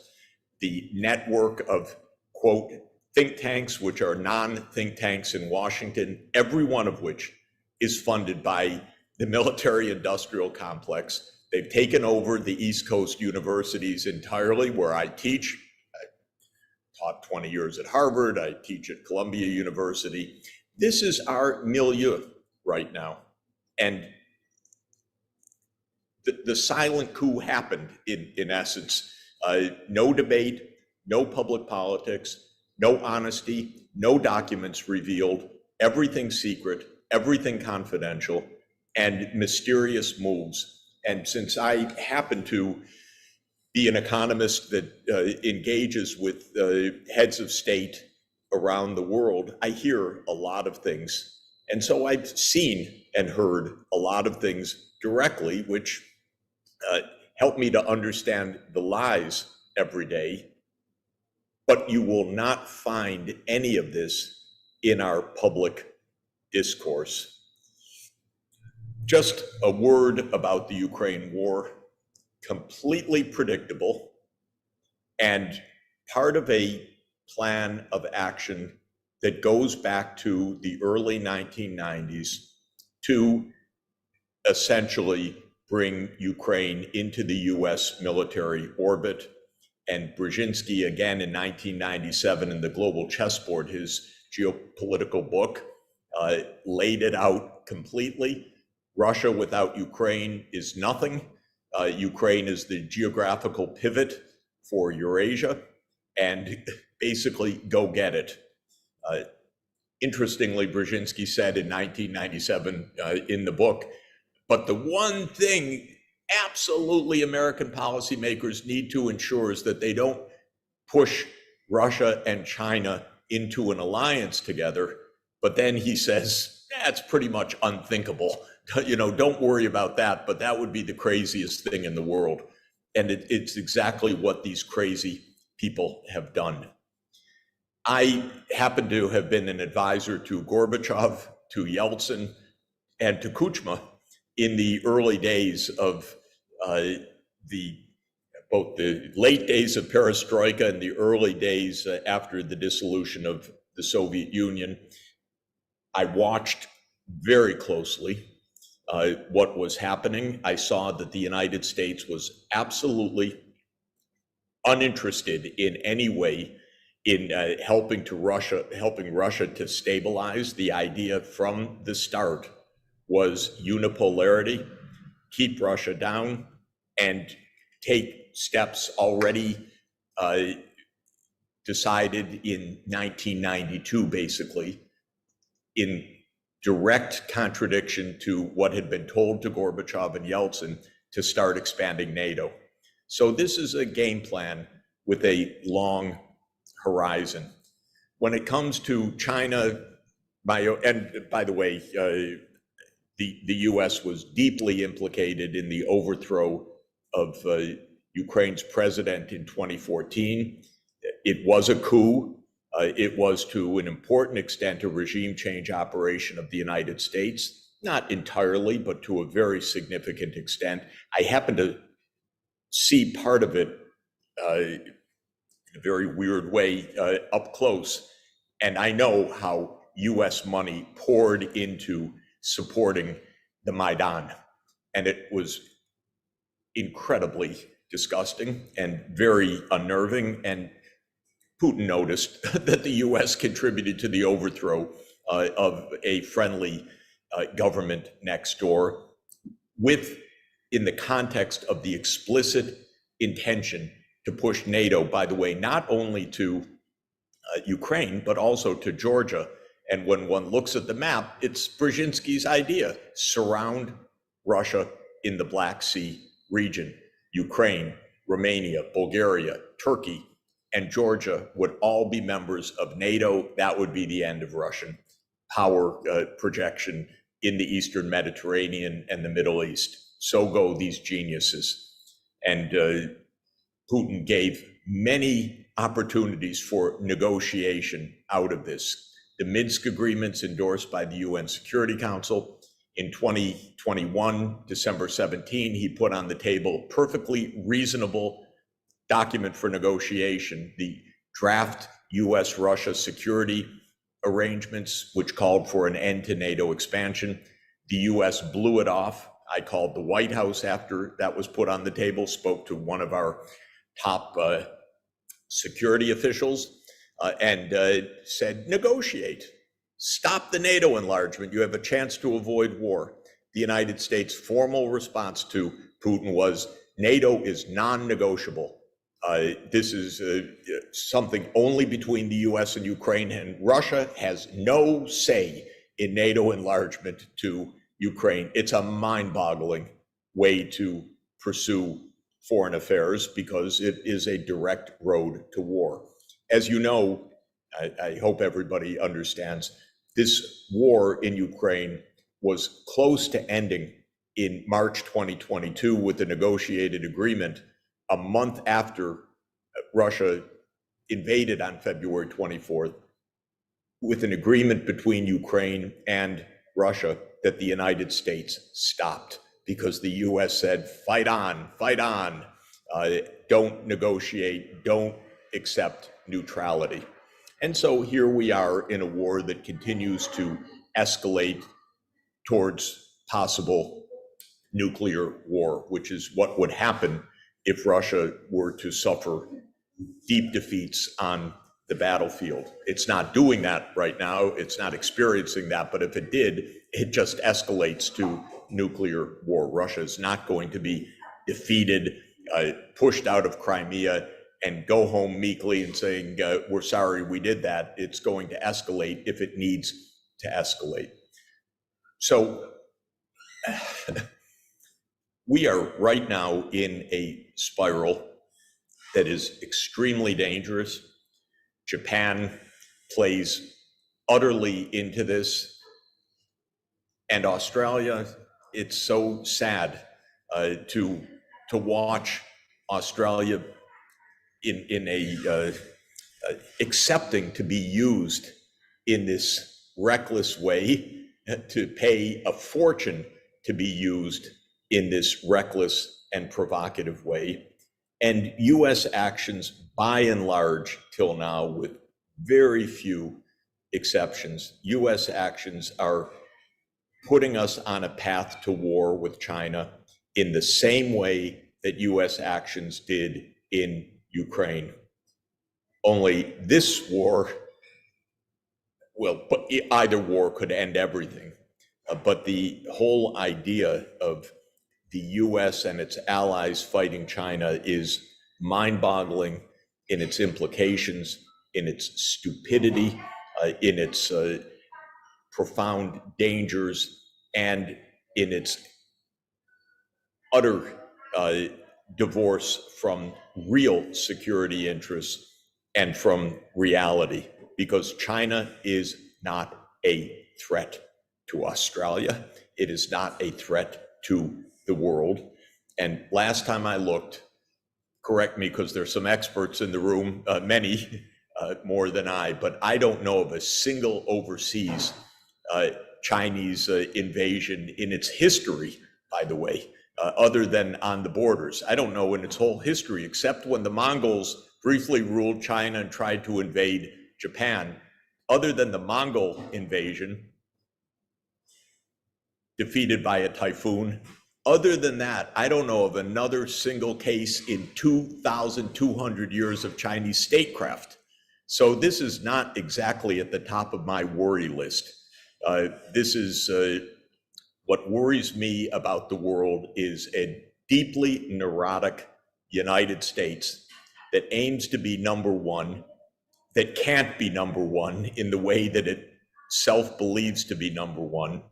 S2: the network of, quote, think tanks, which are non-think tanks in Washington, every one of which is funded by the military-industrial complex. They've taken over the East Coast universities entirely, where I teach. I taught 20 years at Harvard. I teach at Columbia University. This is our milieu right now. And the silent coup happened in essence. No debate, no public politics, no honesty, no documents revealed, everything secret, everything confidential, and mysterious moves. And since I happen to be an economist that engages with heads of state around the world, I hear a lot of things. And so I've seen and heard a lot of things directly, which help me to understand the lies every day. But you will not find any of this in our public discourse. Just a word about the Ukraine war, completely predictable and part of a plan of action that goes back to the early 1990s to essentially bring Ukraine into the US military orbit. And Brzezinski, again in 1997 in the Global Chessboard, his geopolitical book, laid it out completely. Russia without Ukraine is nothing. Ukraine is the geographical pivot for Eurasia, and basically go get it. Interestingly, Brzezinski said in 1997 in the book, but the one thing absolutely American policymakers need to ensure is that they don't push Russia and China into an alliance together. But then he says, that's pretty much unthinkable. You know, don't worry about that, but that would be the craziest thing in the world. And it's exactly what these crazy people have done. I happen to have been an advisor to Gorbachev, to Yeltsin, and to Kuchma in the early days of both the late days of perestroika and the early days after the dissolution of the Soviet Union. I watched very closely what was happening. I saw that the United States was absolutely uninterested in any way in helping Russia to stabilize. The idea from the start was unipolarity, keep Russia down, and take steps already decided in 1992, basically, in direct contradiction to what had been told to Gorbachev and Yeltsin to start expanding NATO. So this is a game plan with a long horizon. When it comes to China, and by the way, the US was deeply implicated in the overthrow of Ukraine's president in 2014. It was a coup. It was to an important extent a regime change operation of the United States, not entirely, but to a very significant extent. I happened to see part of it in a very weird way up close, and I know how US money poured into supporting the Maidan, and it was incredibly disgusting and very unnerving, and Putin noticed that the US contributed to the overthrow of a friendly government next door, in the context of the explicit intention to push NATO, by the way, not only to Ukraine, but also to Georgia. And when one looks at the map, it's Brzezinski's idea: surround Russia in the Black Sea region. Ukraine, Romania, Bulgaria, Turkey, and Georgia would all be members of NATO. That would be the end of Russian power projection in the Eastern Mediterranean and the Middle East. So go these geniuses. And Putin gave many opportunities for negotiation out of this. The Minsk agreements endorsed by the UN Security Council in 2021, December 17, he put on the table perfectly reasonable document for negotiation, the draft US-Russia security arrangements, which called for an end to NATO expansion. The US blew it off. I called the White House after that was put on the table, spoke to one of our top security officials, and said, negotiate, stop the NATO enlargement. You have a chance to avoid war. The United States' formal response to Putin was, NATO is non-negotiable. This is something only between the US and Ukraine, and Russia has no say in NATO enlargement to Ukraine. It's a mind-boggling way to pursue foreign affairs because it is a direct road to war. As you know, I hope everybody understands, this war in Ukraine was close to ending in March 2022 with a negotiated agreement a month after Russia invaded on February 24th, with an agreement between Ukraine and Russia that the United States stopped because the US said, fight on, don't negotiate, don't accept neutrality. And so here we are in a war that continues to escalate towards possible nuclear war, which is what would happen if Russia were to suffer deep defeats on the battlefield. It's not doing that right now. It's not experiencing that. But if it did, it just escalates to nuclear war. Russia is not going to be defeated, pushed out of Crimea, and go home meekly and saying, we're sorry we did that. It's going to escalate if it needs to escalate. So we are right now in a spiral that is extremely dangerous. Japan plays utterly into this. And Australia, it's so sad to watch Australia in a accepting to be used in this reckless way, to pay a fortune to be used in this reckless and provocative way. And US actions, by and large, till now, with very few exceptions, US actions are putting us on a path to war with China in the same way that US actions did in Ukraine. Only this war, well, either war could end everything. But the whole idea of the US and its allies fighting China is mind-boggling in its implications, in its stupidity, in its profound dangers, and in its utter divorce from real security interests and from reality, because China is not a threat to Australia. It is not a threat to the world. And last time I looked, correct me because there's some experts in the room, many more than I, but I don't know of a single overseas Chinese invasion in its history, by the way, other than on the borders. I don't know in its whole history, except when the Mongols briefly ruled China and tried to invade Japan. Other than the Mongol invasion, defeated by a typhoon, other than that, I don't know of another single case in 2,200 years of Chinese statecraft. So this is not exactly at the top of my worry list. This is what worries me about the world is a deeply neurotic United States that aims to be number one, that can't be number one in the way that it self-believes to be number one,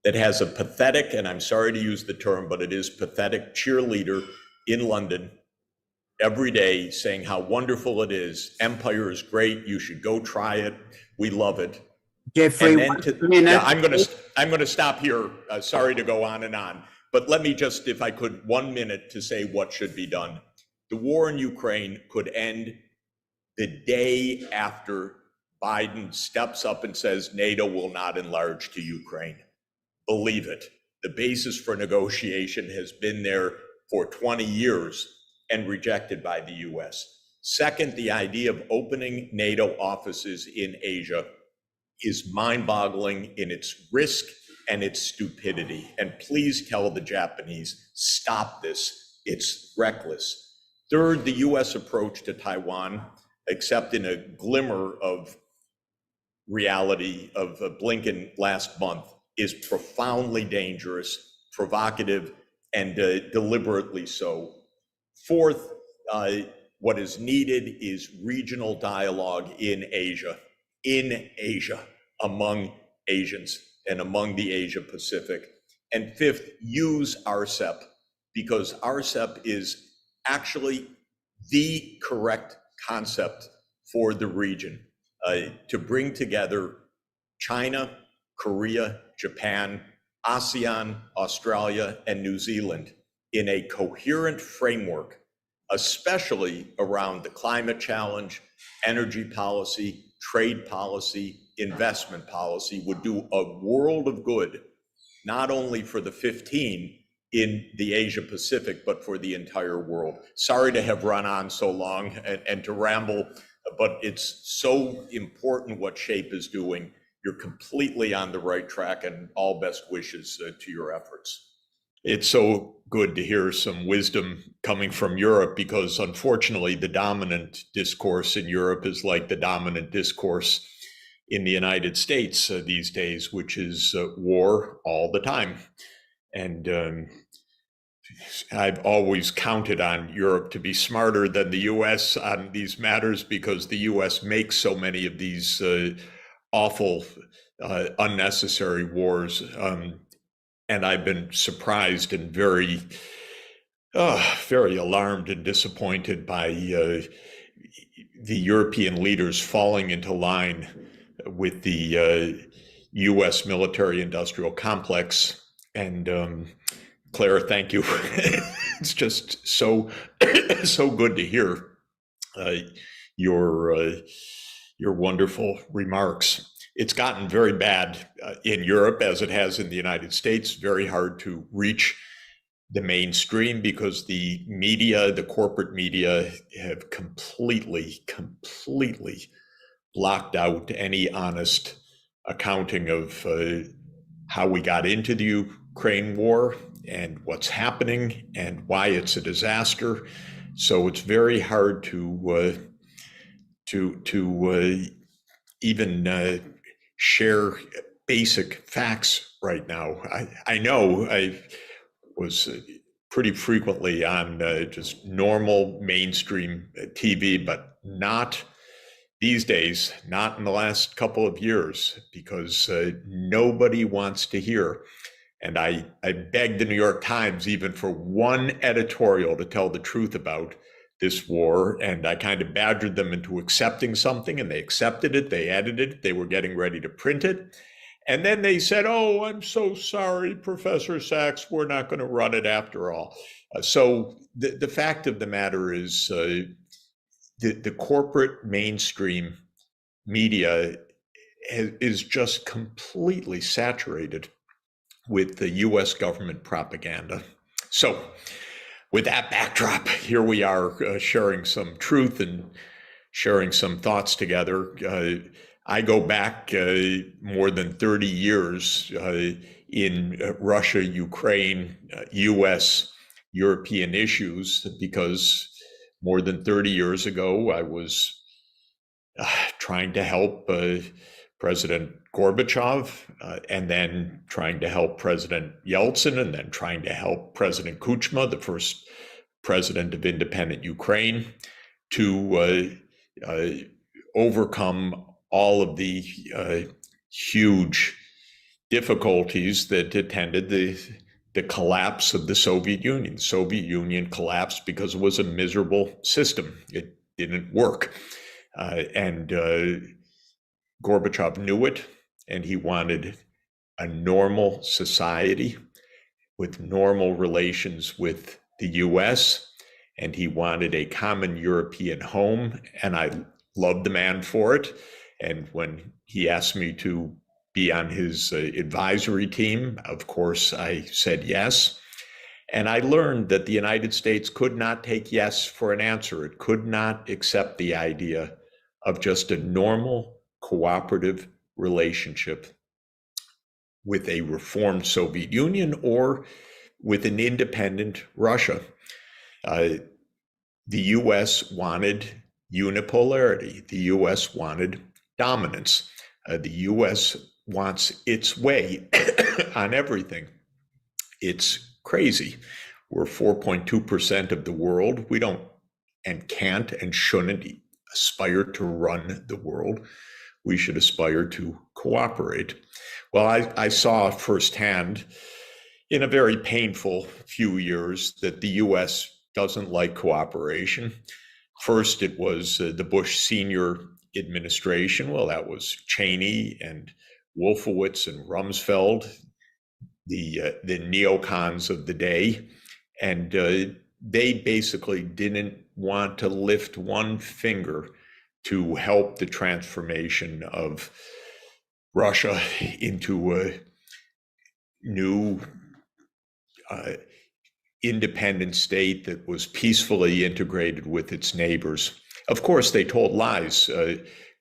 S2: that has a pathetic, and I'm sorry to use the term, but it is pathetic, cheerleader in London every day saying how wonderful it is. Empire is great. You should go try it. We love it.
S3: Jeffrey,
S2: yeah, I'm going to stop here. Sorry to go on and on, but let me just, if I could, 1 minute to say what should be done. The war in Ukraine could end the day after Biden steps up and says NATO will not enlarge to Ukraine. Believe it. The basis for negotiation has been there for 20 years and rejected by the US. Second, the idea of opening NATO offices in Asia is mind-boggling in its risk and its stupidity. And please tell the Japanese, stop this. It's reckless. Third, the US approach to Taiwan, except in a glimmer of reality of Blinken last month, is profoundly dangerous, provocative, and deliberately so. Fourth, what is needed is regional dialogue in Asia, among Asians and among the Asia Pacific. And fifth, use RCEP, because RCEP is actually the correct concept for the region, to bring together China, Korea, Japan, ASEAN, Australia, and New Zealand in a coherent framework, especially around the climate challenge, energy policy, trade policy, investment policy, would do a world of good, not only for the 15 in the Asia Pacific, but for the entire world. Sorry to have run on so long and to ramble, but it's so important what SHAPE is doing. You're completely on the right track, and all best wishes to your efforts. It's so good to hear some wisdom coming from Europe, because unfortunately the dominant discourse in Europe is like the dominant discourse in the United States these days, which is war all the time. And I've always counted on Europe to be smarter than the US on these matters, because the US makes so many of these awful, unnecessary wars. And I've been surprised and very alarmed and disappointed by the European leaders falling into line with the US military-industrial complex. And Claire, thank you. It's just so good to hear your wonderful remarks. It's gotten very bad in Europe, as it has in the United States, very hard to reach the mainstream because the media, the corporate media, have completely blocked out any honest accounting of how we got into the Ukraine war and what's happening and why it's a disaster. So it's very hard to even share basic facts right now. I know I was pretty frequently on just normal mainstream TV, but not these days, not in the last couple of years, because nobody wants to hear. And I begged the New York Times even for one editorial to tell the truth about this war. And I kind of badgered them into accepting something, and they accepted it. They edited it. They were getting ready to print it. And then they said, "Oh, I'm so sorry, Professor Sachs, we're not going to run it after all." So the fact of the matter is the corporate mainstream media is just completely saturated with the US government propaganda. So with that backdrop, here we are sharing some truth and sharing some thoughts together. I go back more than 30 years in Russia, Ukraine, US, European issues, because more than 30 years ago, I was trying to help President Gorbachev, and then trying to help President Yeltsin, and then trying to help President Kuchma, the first president of independent Ukraine, to overcome all of the huge difficulties that attended the collapse of the Soviet Union. The Soviet Union collapsed because it was a miserable system. It didn't work. And Gorbachev knew it, and he wanted a normal society with normal relations with the US, and he wanted a common European home, and I loved the man for it. And when he asked me to be on his advisory team, of course, I said yes. And I learned that the United States could not take yes for an answer. It could not accept the idea of just a normal, cooperative relationship with a reformed Soviet Union or with an independent Russia. The US wanted unipolarity. The US wanted dominance. The US wants its way on everything. It's crazy. We're 4.2% of the world. We don't and can't and shouldn't aspire to run the world. We should aspire to cooperate. Well, I saw firsthand in a very painful few years that the US doesn't like cooperation. First, it was the Bush senior administration. Well, that was Cheney and Wolfowitz and Rumsfeld, the neocons of the day. And they basically didn't want to lift one finger to help the transformation of Russia into a new independent state that was peacefully integrated with its neighbors. Of course, they told lies.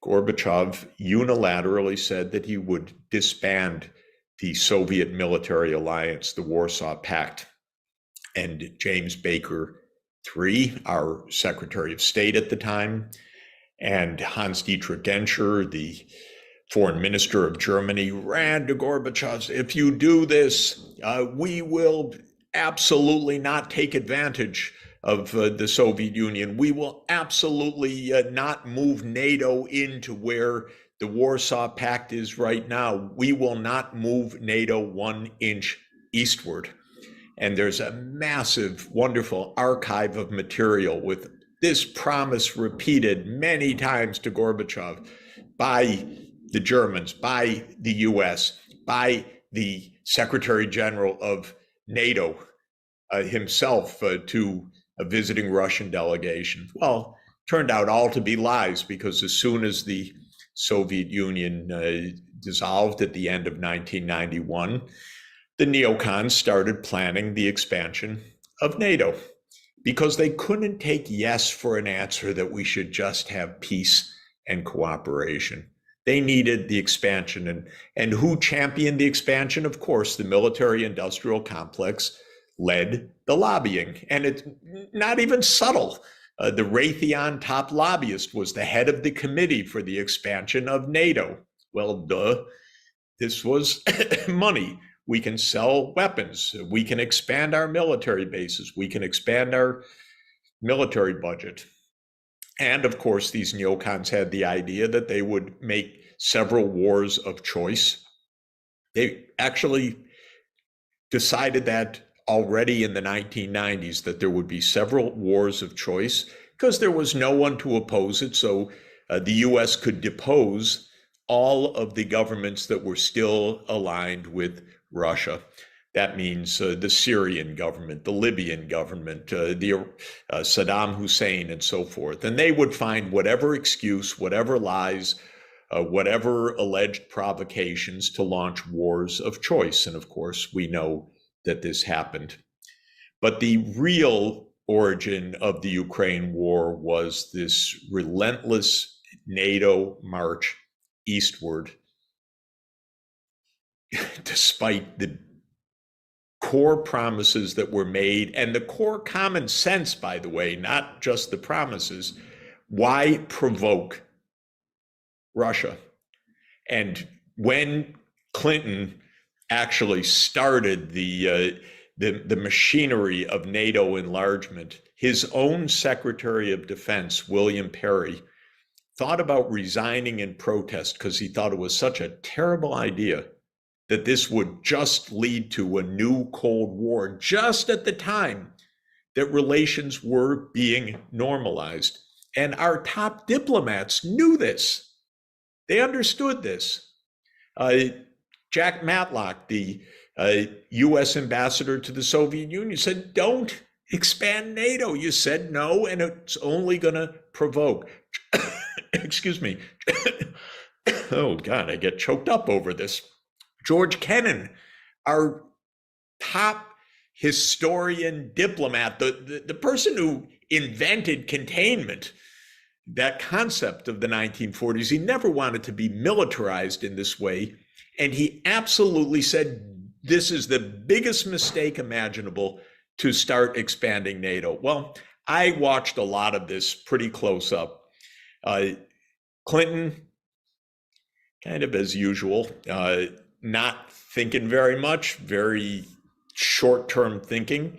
S2: Gorbachev unilaterally said that he would disband the Soviet military alliance, the Warsaw Pact. And James Baker III, our Secretary of State at the time, and Hans-Dietrich Genscher, the foreign minister of Germany, ran to Gorbachev. If you do this, we will absolutely not take advantage of the Soviet Union. We will absolutely not move NATO into where the Warsaw Pact is right now. We will not move NATO 1 inch eastward. And there's a massive, wonderful archive of material with this promise repeated many times to Gorbachev by the Germans, by the US, by the Secretary General of NATO himself to a visiting Russian delegation. Well, turned out all to be lies, because as soon as the Soviet Union dissolved at the end of 1991, the neocons started planning the expansion of NATO, because they couldn't take yes for an answer that we should just have peace and cooperation. They needed the expansion. And who championed the expansion? Of course, the military-industrial complex led the lobbying. And it's not even subtle. The Raytheon top lobbyist was the head of the committee for the expansion of NATO. Well, duh. This was money. We can sell weapons. We can expand our military bases. We can expand our military budget. And of course, these neocons had the idea that they would make several wars of choice. They actually decided that already in the 1990s, that there would be several wars of choice because there was no one to oppose it. So the US could depose all of the governments that were still aligned with Russia. That means the Syrian government, the Libyan government, the Saddam Hussein, and so forth. And they would find whatever excuse, whatever lies, whatever alleged provocations to launch wars of choice. And of course, we know that this happened. But the real origin of the Ukraine war was this relentless NATO march eastward, despite the core promises that were made and the core common sense, by the way, not just the promises. Why provoke Russia? And when Clinton actually started the machinery of NATO enlargement, his own Secretary of Defense, William Perry, thought about resigning in protest because he thought it was such a terrible idea that this would just lead to a new Cold War, just at the time that relations were being normalized. And our top diplomats knew this. They understood this. Jack Matlock, the US ambassador to the Soviet Union, said, don't expand NATO. You said no, and it's only going to provoke. Excuse me. Oh, God, I get choked up over this. George Kennan, our top historian diplomat, the person who invented containment, that concept of the 1940s, he never wanted to be militarized in this way. And he absolutely said, this is the biggest mistake imaginable to start expanding NATO. Well, I watched a lot of this pretty close up. Clinton, kind of as usual, not thinking very much, very short-term thinking,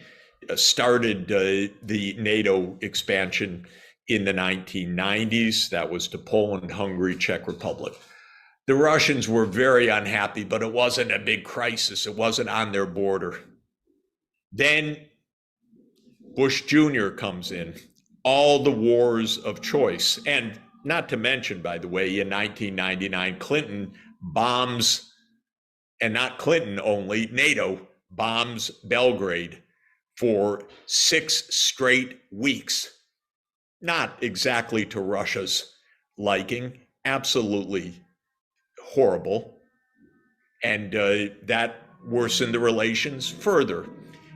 S2: started the NATO expansion in the 1990s. That was to Poland, Hungary, Czech Republic. The Russians were very unhappy, but it wasn't a big crisis. It wasn't on their border. Then Bush Jr. comes in, all the wars of choice. And not to mention, by the way, in 1999, Clinton bombs, and not Clinton only, NATO bombs Belgrade for 6 straight weeks. Not exactly to Russia's liking, absolutely horrible. And that worsened the relations further.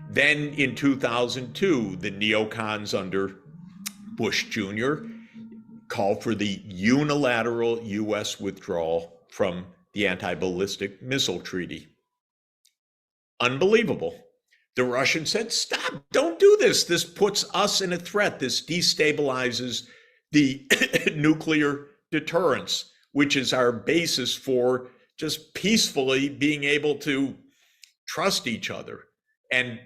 S2: Then in 2002, the neocons under Bush Jr. called for the unilateral US withdrawal from the anti-ballistic missile treaty. Unbelievable. The Russians said, stop, don't do this. This puts us in a threat. This destabilizes the nuclear deterrence, which is our basis for just peacefully being able to trust each other and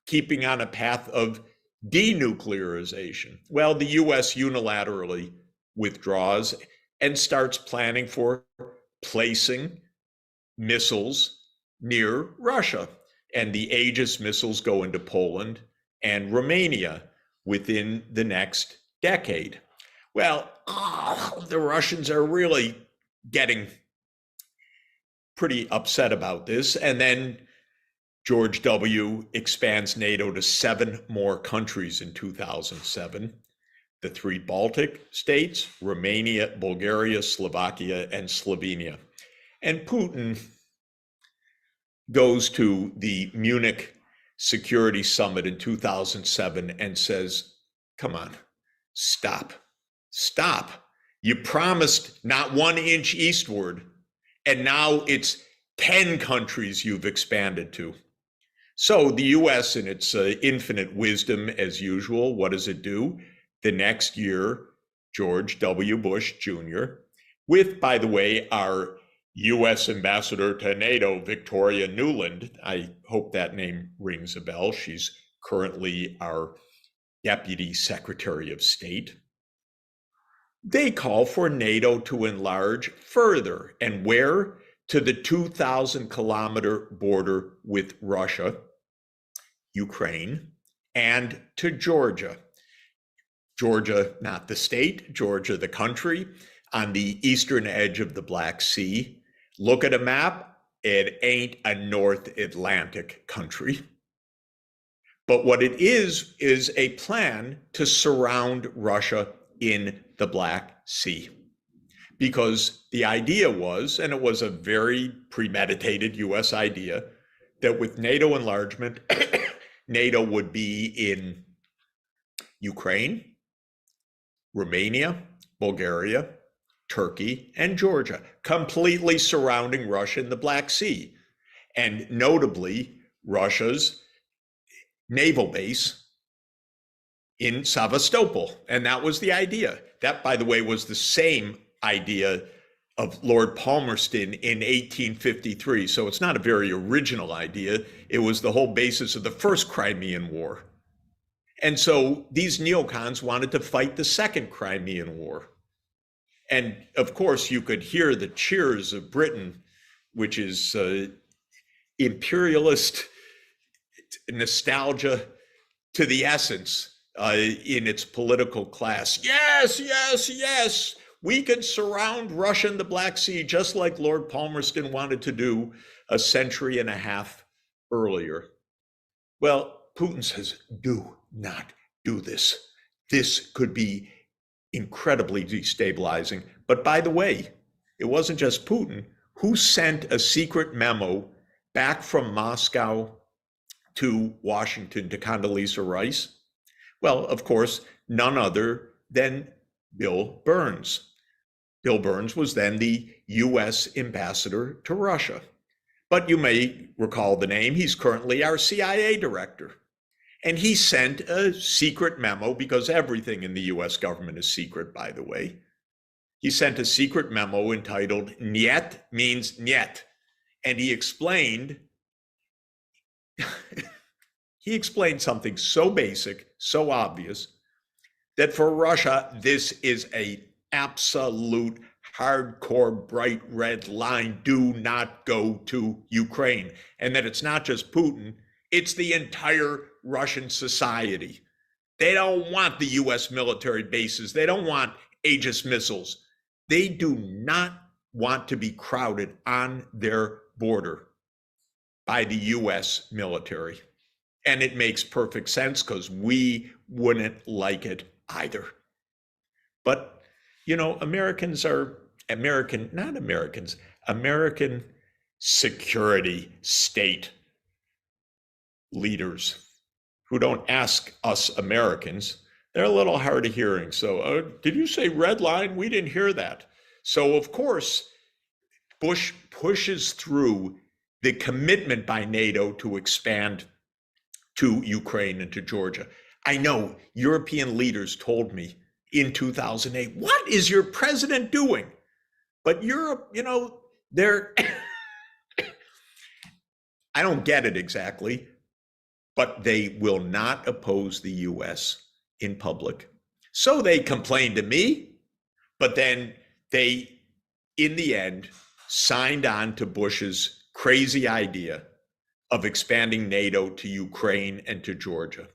S2: keeping on a path of denuclearization. Well, the US unilaterally withdraws and starts planning for placing missiles near Russia. And the Aegis missiles go into Poland and Romania within the next decade. Well, the Russians are really getting pretty upset about this. And then George W. expands NATO to 7 more countries in 2007. The 3 Baltic states, Romania, Bulgaria, Slovakia, and Slovenia. And Putin goes to the Munich Security Summit in 2007 and says, come on, stop. You promised not 1 inch eastward, and now it's 10 countries you've expanded to. So the US, in its infinite wisdom as usual, what does it do? The next year, George W. Bush Jr., with, by the way, our US ambassador to NATO, Victoria Nuland. I hope that name rings a bell. She's currently our Deputy Secretary of State. They call for NATO to enlarge further. And where? To the 2,000-kilometer border with Russia, Ukraine, and to Georgia. Georgia, not the state, Georgia, the country, on the eastern edge of the Black Sea. Look at a map, it ain't a North Atlantic country. But what it is a plan to surround Russia in the Black Sea. Because the idea was, and it was a very premeditated US idea, that with NATO enlargement, NATO would be in Ukraine, Romania, Bulgaria, Turkey, and Georgia, completely surrounding Russia in the Black Sea. And notably, Russia's naval base in Sevastopol. And that was the idea. That, by the way, was the same idea of Lord Palmerston in 1853. So it's not a very original idea. It was the whole basis of the first Crimean War. And so these neocons wanted to fight the second Crimean War. And of course, you could hear the cheers of Britain, which is imperialist nostalgia to the essence in its political class. Yes, yes, yes. We could surround Russia in the Black Sea just like Lord Palmerston wanted to do a century and a half earlier. Well, Putin says, do not do this. This could be incredibly destabilizing. But by the way, it wasn't just Putin who sent a secret memo back from Moscow to Washington to Condoleezza Rice. Well, of course, none other than Bill Burns. Bill Burns was then the US ambassador to Russia. But you may recall the name. He's currently our CIA director. And he sent a secret memo, because everything in the US government is secret, by the way. He sent a secret memo entitled Niet means Niet. And he explained something so basic, so obvious, that for Russia, this is an absolute hardcore bright red line. Do not go to Ukraine. And that it's not just Putin, it's the entire Russian society. They don't want the US military bases. They don't want Aegis missiles. They do not want to be crowded on their border by the US military. And it makes perfect sense because we wouldn't like it either. But, you know, American security state leaders who don't ask us Americans, they're a little hard of hearing. So, did you say red line? We didn't hear that. So, of course, Bush pushes through the commitment by NATO to expand to Ukraine and to Georgia. I know European leaders told me in 2008, what is your president doing? But Europe, you know, they're, I don't get it exactly, but they will not oppose the US in public. So they complained to me, but then they, in the end, signed on to Bush's crazy idea of expanding NATO to Ukraine and to Georgia.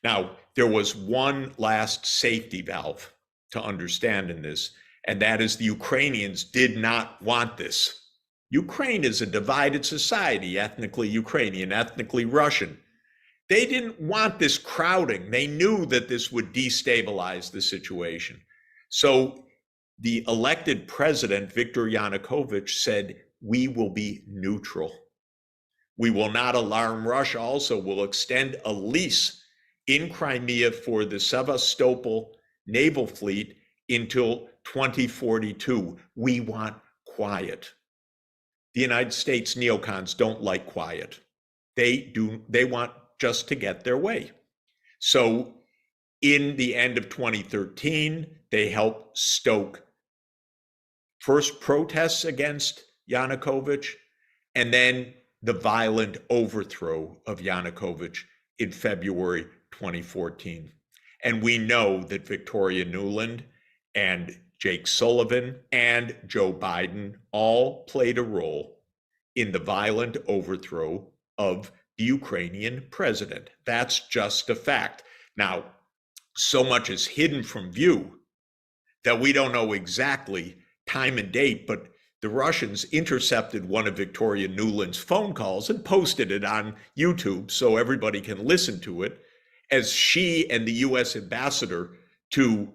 S2: Now, there was one last safety valve to understand in this, and that is the Ukrainians did not want this. Ukraine is a divided society, ethnically Ukrainian, ethnically Russian. They didn't want this crowding. They knew that this would destabilize the situation. So the elected president, Viktor Yanukovych, said, we will be neutral. We will not alarm Russia. Also, we'll extend a lease in Crimea for the Sevastopol naval fleet until 2042. We want quiet. The United States neocons don't like quiet. They want just to get their way. So in the end of 2013, they helped stoke first protests against Yanukovych, and then the violent overthrow of Yanukovych in February 2014. And we know that Victoria Nuland and Jake Sullivan and Joe Biden all played a role in the violent overthrow of the Ukrainian president. That's just a fact. Now, so much is hidden from view that we don't know exactly time and date, but the Russians intercepted one of Victoria Nuland's phone calls and posted it on YouTube so everybody can listen to it, as she and the US ambassador to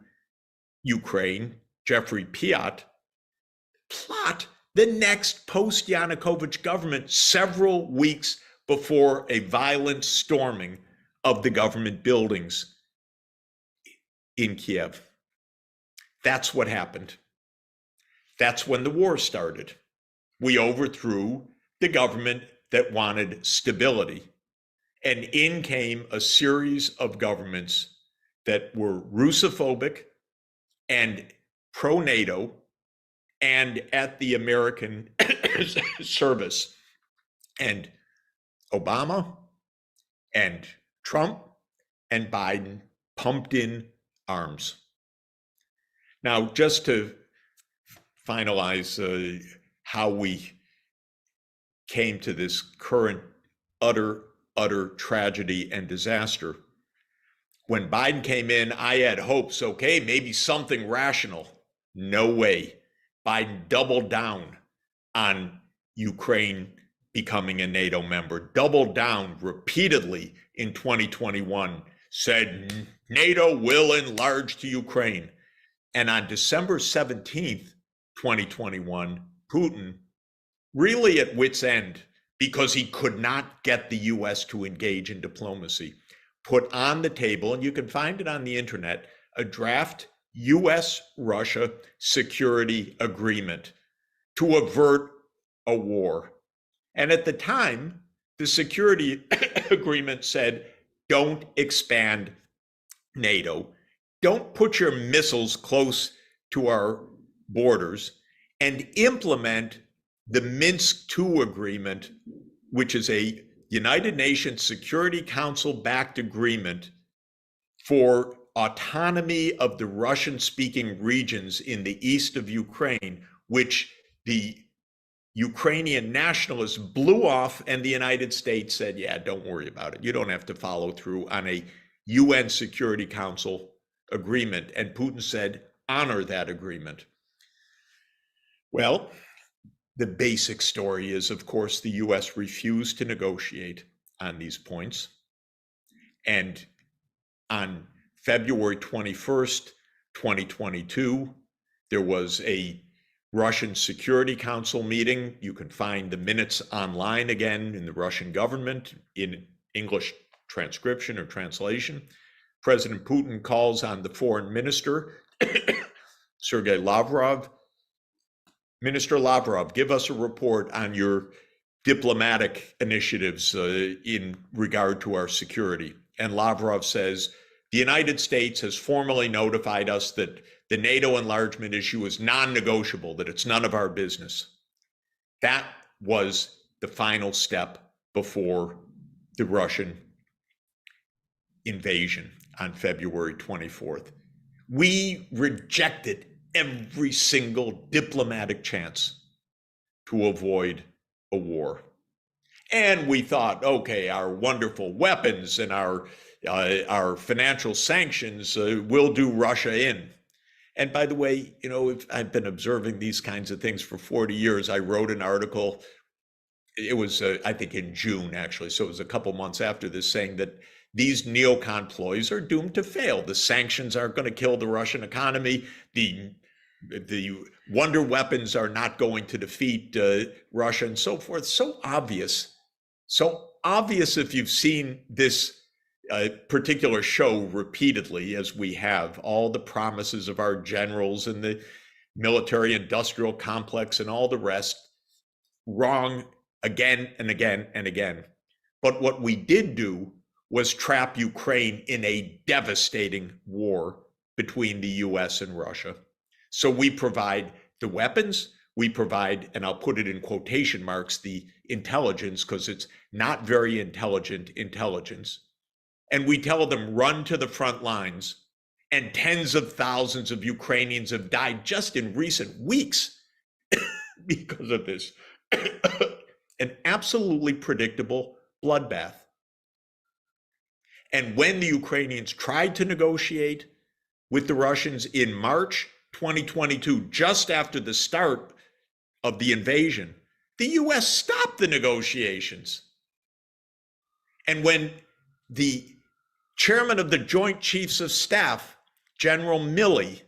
S2: Ukraine, Jeffrey Piot, plot the next post-Yanukovych government several weeks before a violent storming of the government buildings in Kiev. That's what happened. That's when the war started. We overthrew the government that wanted stability. And in came a series of governments that were Russophobic and pro-NATO and at the American service. And Obama and Trump and Biden pumped in arms. Now, just to finalize how we came to this current utter tragedy and disaster. When Biden came in, I had hopes, okay, maybe something rational. No way. Biden doubled down on Ukraine becoming a NATO member, doubled down repeatedly in 2021, said NATO will enlarge to Ukraine. And on December 17th, 2021, Putin, really at wit's end, because he could not get the US to engage in diplomacy, put on the table, and you can find it on the internet, a draft US-Russia security agreement to avert a war. And at the time, the security agreement said, don't expand NATO, don't put your missiles close to our borders, and implement the Minsk II agreement, which is a United Nations Security Council-backed agreement for autonomy of the Russian-speaking regions in the east of Ukraine, which the Ukrainian nationalists blew off, and the United States said, yeah, don't worry about it. You don't have to follow through on a UN Security Council agreement. And Putin said, honor that agreement. Well, the basic story is, of course, the US refused to negotiate on these points. And on February 21st, 2022, there was a Russian Security Council meeting. You can find the minutes online again in the Russian government in English transcription or translation. President Putin calls on the foreign minister, Sergei Lavrov. Minister Lavrov, give us a report on your diplomatic initiatives in regard to our security. And Lavrov says, the United States has formally notified us that the NATO enlargement issue is non-negotiable, that it's none of our business. That was the final step before the Russian invasion on February 24th. We rejected every single diplomatic chance to avoid a war. And we thought, okay, our wonderful weapons and our financial sanctions will do Russia in. And by the way, you know, I've been observing these kinds of things for 40 years. I wrote an article, it was, I think in June actually, so it was a couple months after this, saying that these neocon ploys are doomed to fail. The sanctions aren't going to kill the Russian economy. The wonder weapons are not going to defeat Russia and so forth. So obvious if you've seen this particular show repeatedly, as we have, all the promises of our generals and the military industrial complex and all the rest, wrong again and again and again. But what we did do was trap Ukraine in a devastating war between the US and Russia. So we provide the weapons, we provide, and I'll put it in quotation marks, the intelligence, because it's not very intelligent intelligence. And we tell them, run to the front lines. And tens of thousands of Ukrainians have died just in recent weeks because of this. An absolutely predictable bloodbath. And when the Ukrainians tried to negotiate with the Russians in March 2022, just after the start of the invasion, the US stopped the negotiations. And when the chairman of the Joint Chiefs of Staff, General Milley,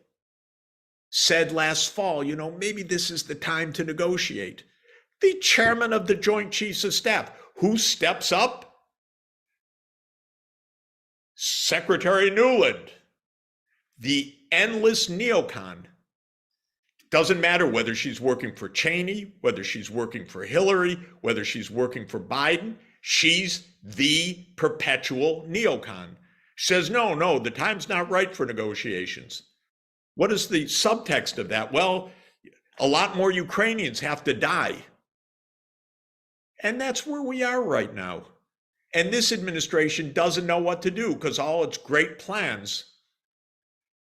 S2: said last fall, maybe this is the time to negotiate, the chairman of the Joint Chiefs of Staff, who steps up? Secretary Nuland, the endless neocon. Doesn't matter whether she's working for Cheney, whether she's working for Hillary, whether she's working for Biden, she's the perpetual neocon. She says, no, the time's not right for negotiations. What is the subtext of that? Well, a lot more Ukrainians have to die. And that's where we are right now. And this administration doesn't know what to do because all its great plans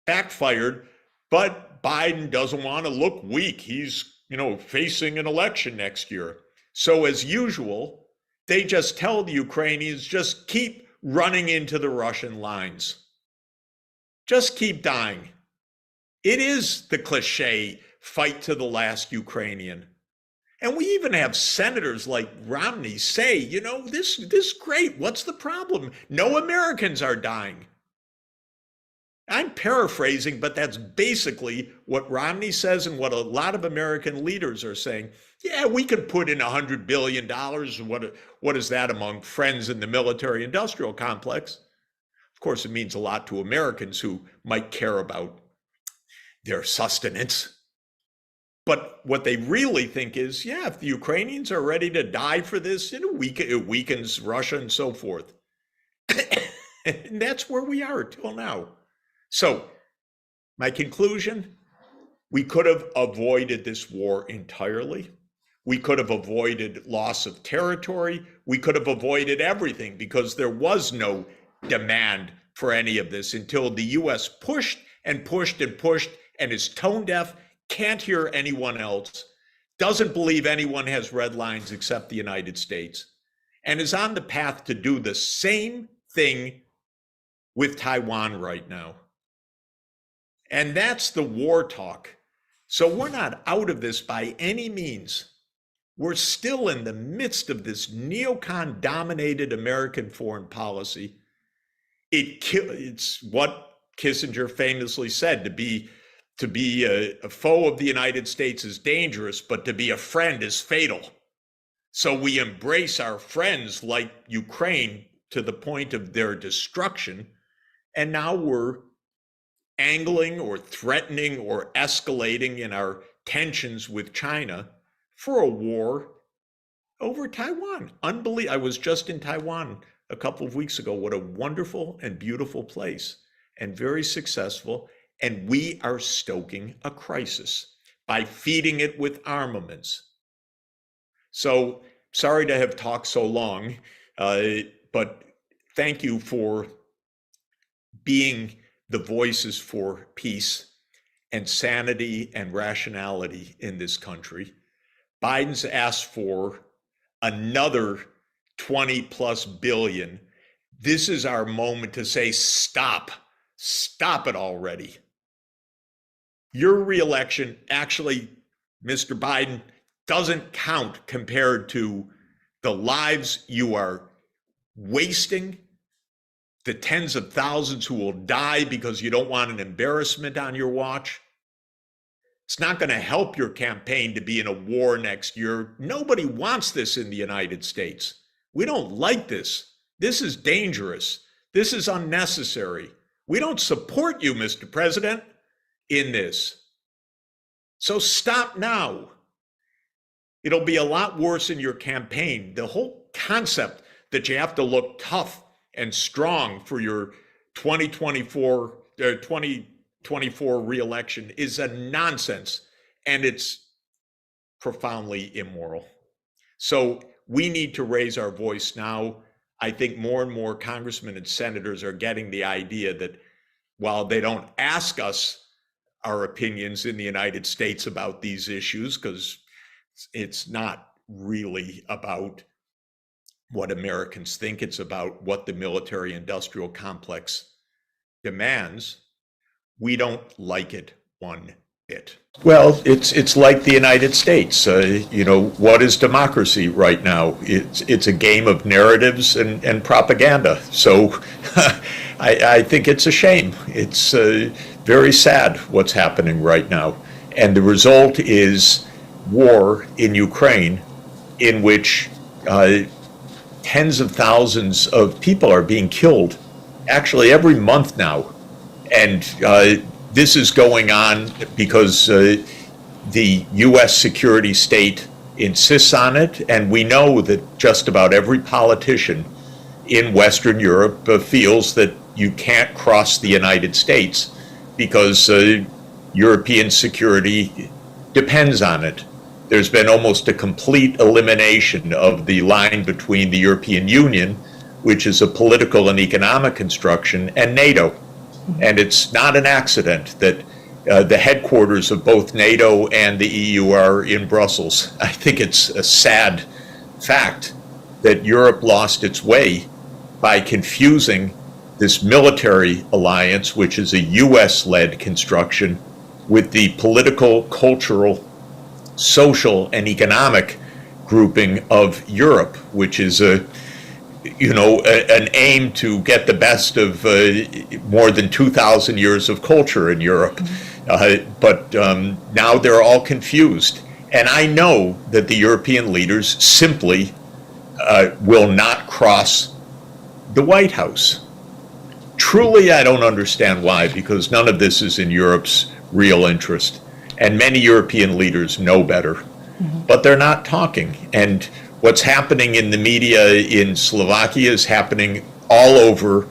S2: backfired, but Biden doesn't want to look weak. He's, facing an election next year. So as usual, they just tell the Ukrainians, just keep running into the Russian lines. Just keep dying. It is the cliche, fight to the last Ukrainian. And we even have senators like Romney say, this is great. What's the problem? No Americans are dying. I'm paraphrasing, but that's basically what Romney says and what a lot of American leaders are saying. Yeah, we could put in $100 billion. What is that among friends in the military industrial complex? Of course, it means a lot to Americans who might care about their sustenance. But what they really think is, if the Ukrainians are ready to die for this, it weakens Russia and so forth. And that's where we are till now. So my conclusion, we could have avoided this war entirely. We could have avoided loss of territory. We could have avoided everything because there was no demand for any of this until the US pushed and pushed and pushed and is tone deaf, can't hear anyone else, doesn't believe anyone has red lines except the United States, and is on the path to do the same thing with Taiwan right now. And that's the war talk. So we're not out of this by any means. We're still in the midst of this neocon-dominated American foreign policy. It's what Kissinger famously said, to be a foe of the United States is dangerous, but to be a friend is fatal. So we embrace our friends like Ukraine to the point of their destruction. And now we're angling or threatening or escalating in our tensions with China for a war over Taiwan. Unbelievable. I was just in Taiwan a couple of weeks ago. What a wonderful and beautiful place, and very successful. And we are stoking a crisis by feeding it with armaments. So sorry to have talked so long, but thank you for being the voices for peace and sanity and rationality in this country. Biden's asked for another 20+ billion. This is our moment to say, stop it already. Your reelection actually, Mr. Biden, doesn't count compared to the lives you are wasting, the tens of thousands who will die because you don't want an embarrassment on your watch. It's not going to help your campaign to be in a war next year. Nobody wants this in the United States. We don't like this. This is dangerous.
S1: This is unnecessary. We don't support you, Mr. President, in this. So stop now. It'll be a lot worse in your campaign. The whole concept that you have to look tough and strong for your 2024 reelection is a nonsense, and it's profoundly immoral. So we need to raise our voice now. I think more and more congressmen and senators are getting the idea that while they don't ask us our opinions in the United States about these issues, because it's not really about what Americans think, it's about what the military-industrial complex demands, we don't like it one bit. Well, it's like the United States. What is democracy right now? It's a game of narratives and propaganda. So I think it's a shame. It's very sad what's happening right now. And the result is war in Ukraine, in which tens of thousands of people are being killed, actually every month now. And this is going on because the U.S. security state insists on it, and we know that just about every politician in Western Europe feels that you can't cross the United States because European security depends on it. There's been almost a complete elimination of the line between the European Union, which is a political and economic construction, and NATO. And it's not an accident that the headquarters of both NATO and the EU are in Brussels. I think it's a sad fact that Europe lost its way by confusing this military alliance, which is a US-led construction, with the political, cultural, social, and economic grouping of Europe, which is an aim to get the best of more than 2,000 years of culture in Europe. But now they're all confused. And I know that the European leaders simply will not cross the White House. Truly, I don't understand why, because none of this is in Europe's real interest. And many European leaders know better, but they're not talking. And what's happening in the media in Slovakia is happening all over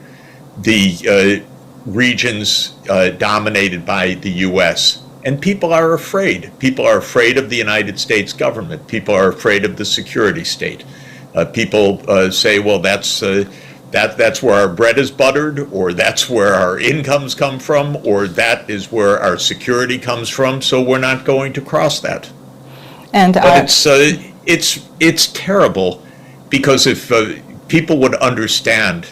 S1: the regions dominated by the U.S. And people are afraid. People are afraid of the United States government. People are afraid of the security state. People say, well, that's where our bread is buttered, or that's where our incomes come from, or that is where our security comes from, so we're not going to cross that. But it's terrible, because if people would understand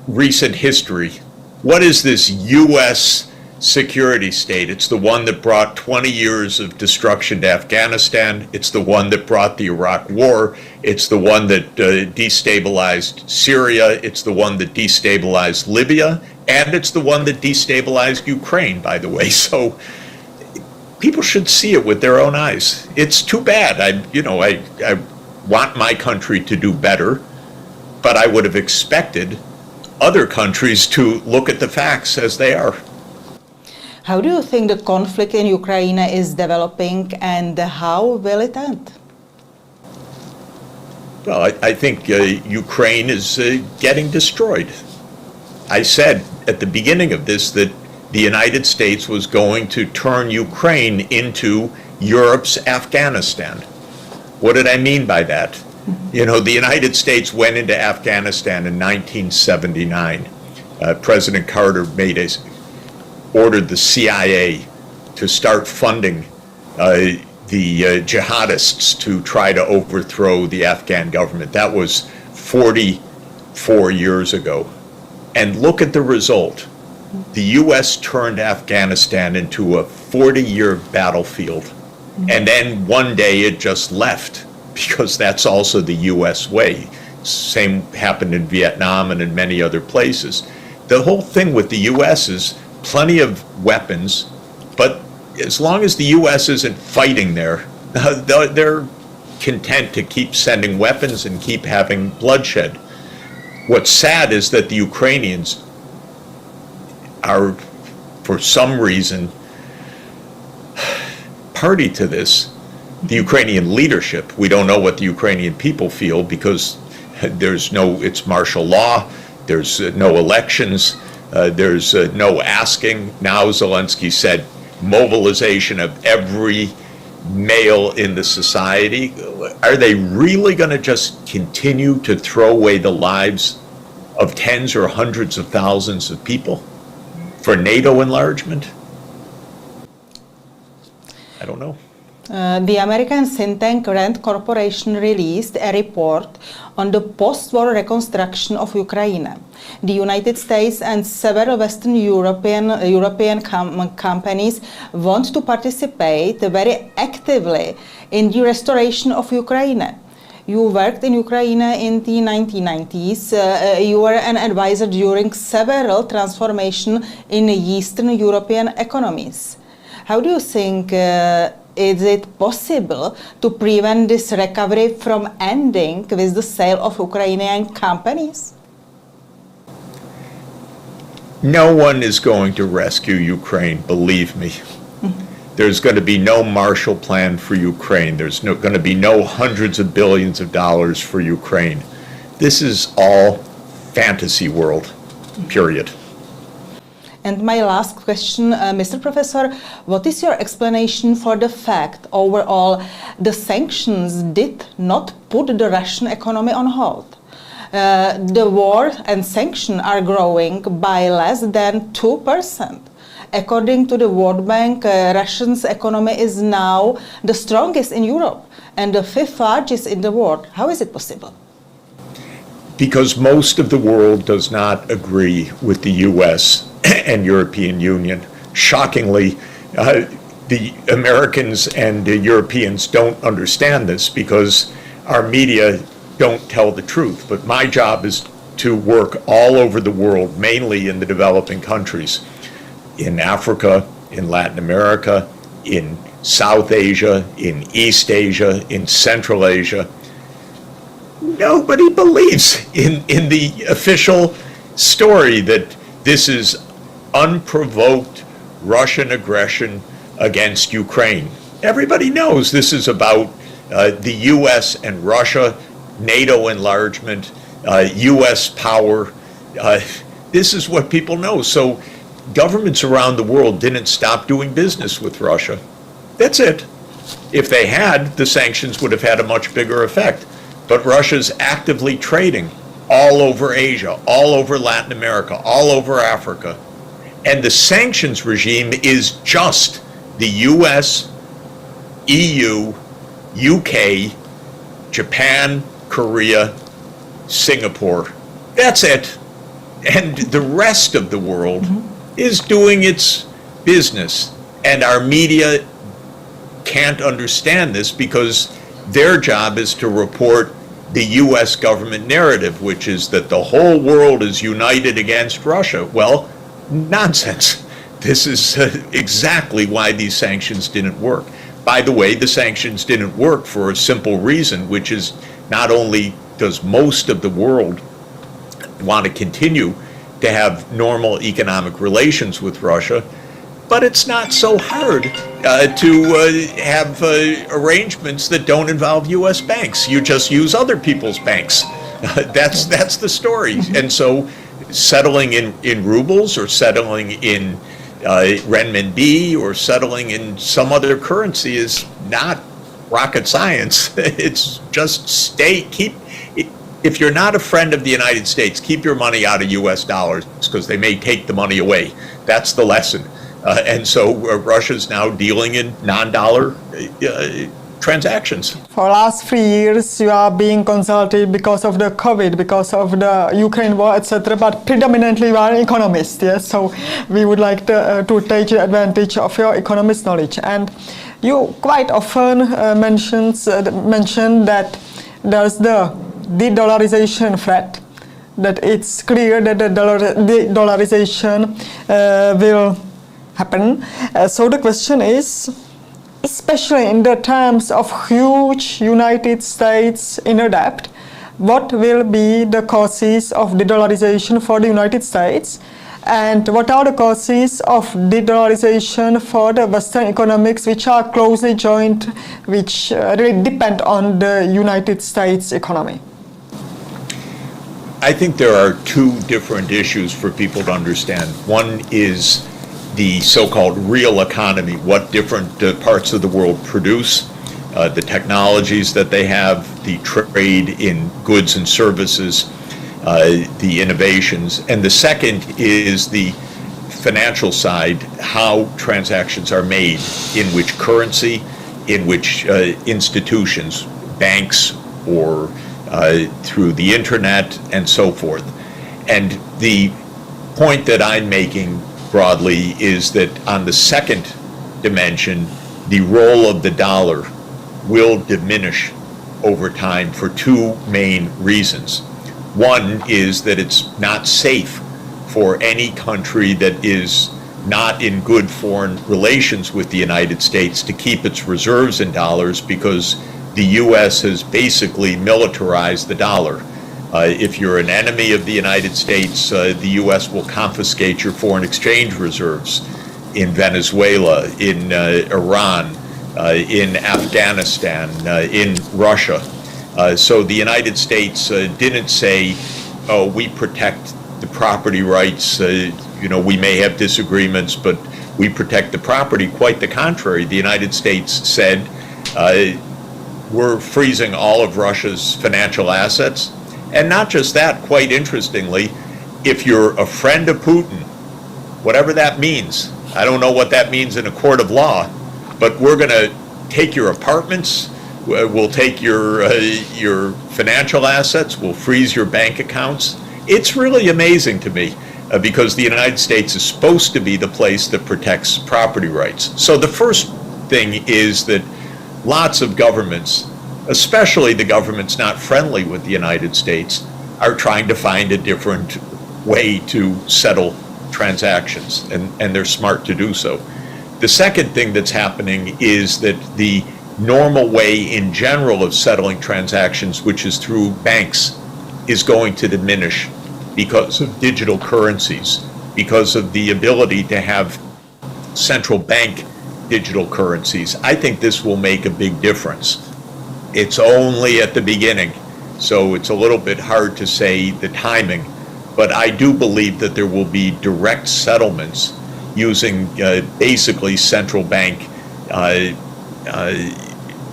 S1: recent history, what is this U.S. security state? It's the one that brought 20 years of destruction to Afghanistan. It's the one that brought the Iraq War. It's the one that destabilized Syria. It's the one that destabilized Libya. And it's the one that destabilized Ukraine, by the way. So people should see it with their own eyes. It's too bad. I want my country to do better, but I would have expected other countries to look at the facts as they are.
S3: How do you think the conflict in Ukraine is developing, and how will it end?
S1: Well, I think Ukraine is getting destroyed. I said at the beginning of this that the United States was going to turn Ukraine into Europe's Afghanistan. What did I mean by that? The United States went into Afghanistan in 1979. President Carter ordered the CIA to start funding the jihadists to try to overthrow the Afghan government. That was 44 years ago. And look at the result. The U.S. turned Afghanistan into a 40-year battlefield. And then one day it just left, because that's also the U.S. way. Same happened in Vietnam and in many other places. The whole thing with the U.S. is plenty of weapons, but as long as the U.S. isn't fighting there, they're content to keep sending weapons and keep having bloodshed. What's sad is that the Ukrainians are, for some reason, party to this. The Ukrainian leadership, we don't know what the Ukrainian people feel because it's martial law, there's no elections, there's no asking. Now Zelensky said mobilization of every male in the society. Are they really going to just continue to throw away the lives of tens or hundreds of thousands of people for NATO enlargement? I don't know.
S3: The American think tank Rand Corporation released a report on the post-war reconstruction of Ukraine. The United States and several Western European companies want to participate very actively in the restoration of Ukraine. You worked in Ukraine in the 1990s. You were an advisor during several transformations in Eastern European economies. How do you think is it possible to prevent this recovery from ending with the sale of Ukrainian companies?
S1: No one is going to rescue Ukraine, believe me. There's going to be no Marshall Plan for Ukraine. There's going to be no hundreds of billions of dollars for Ukraine. This is all fantasy world, period.
S3: And my last question, Mr. Professor, what is your explanation for the fact overall the sanctions did not put the Russian economy on hold? The war and sanctions are growing by less than 2%. According to the World Bank, Russia's economy is now the strongest in Europe and the fifth largest in the world. How is it possible?
S1: Because most of the world does not agree with the U.S. and European Union. Shockingly, the Americans and the Europeans don't understand this because our media don't tell the truth. But my job is to work all over the world, mainly in the developing countries, in Africa, in Latin America, in South Asia, in East Asia, in Central Asia. Nobody believes in the official story that this is unprovoked Russian aggression against Ukraine. Everybody knows this is about the U.S. and Russia, NATO enlargement, U.S. power. This is what people know. So governments around the world didn't stop doing business with Russia. That's it. If they had, the sanctions would have had a much bigger effect. But Russia's actively trading all over Asia, all over Latin America, all over Africa. And the sanctions regime is just the US, EU, UK, Japan, Korea, Singapore. That's it. And the rest of the world is doing its business. And our media can't understand this because their job is to report the U.S. government narrative, which is that the whole world is united against Russia. Well, nonsense. This is exactly why these sanctions didn't work. By the way, the sanctions didn't work for a simple reason, which is not only does most of the world want to continue to have normal economic relations with Russia, but it's not so hard to have arrangements that don't involve U.S. banks. You just use other people's banks. That's the story. And so settling in rubles or settling in renminbi or settling in some other currency is not rocket science. It's just if you're not a friend of the United States, keep your money out of U.S. dollars because they may take the money away. That's the lesson. And so Russia's now dealing in non-dollar transactions.
S4: For the last 3 years, you are being consulted because of the COVID, because of the Ukraine war, etc. But predominantly you are an economist, yes? So we would like to take advantage of your economist knowledge. And you quite often mention that there's the de-dollarization threat, that it's clear that the de-dollarization will happen. So the question is, especially in the terms of huge United States inner debt, what will be the causes of de-dollarization for the United States, and what are the causes of de-dollarization for the Western economics which are closely joined, which really depend on the United States economy?
S1: I think there are two different issues for people to understand. One is the so-called real economy, what different parts of the world produce, the technologies that they have, the trade in goods and services, the innovations. And the second is the financial side, how transactions are made, in which currency, in which institutions, banks, or through the internet, and so forth. And the point that I'm making broadly is that on the second dimension, the role of the dollar will diminish over time for two main reasons. One is that it's not safe for any country that is not in good foreign relations with the United States to keep its reserves in dollars, because the U.S. has basically militarized the dollar. If you're an enemy of the United States, the U.S. will confiscate your foreign exchange reserves in Venezuela, in Iran, in Afghanistan, in Russia. So the United States didn't say, oh, we protect the property rights, we may have disagreements, but we protect the property. Quite the contrary. The United States said, we're freezing all of Russia's financial assets. And not just that, quite interestingly, if you're a friend of Putin, whatever that means, I don't know what that means in a court of law, but we're going to take your apartments, we'll take your financial assets, we'll freeze your bank accounts. It's really amazing to me because the United States is supposed to be the place that protects property rights. So the first thing is that lots of governments, especially the governments not friendly with the United States, are trying to find a different way to settle transactions, and they're smart to do so. The second thing that's happening is that the normal way in general of settling transactions, which is through banks, is going to diminish because of digital currencies, because of the ability to have central bank digital currencies. I think this will make a big difference. It's only at the beginning, so it's a little bit hard to say the timing, but I do believe that there will be direct settlements using basically central bank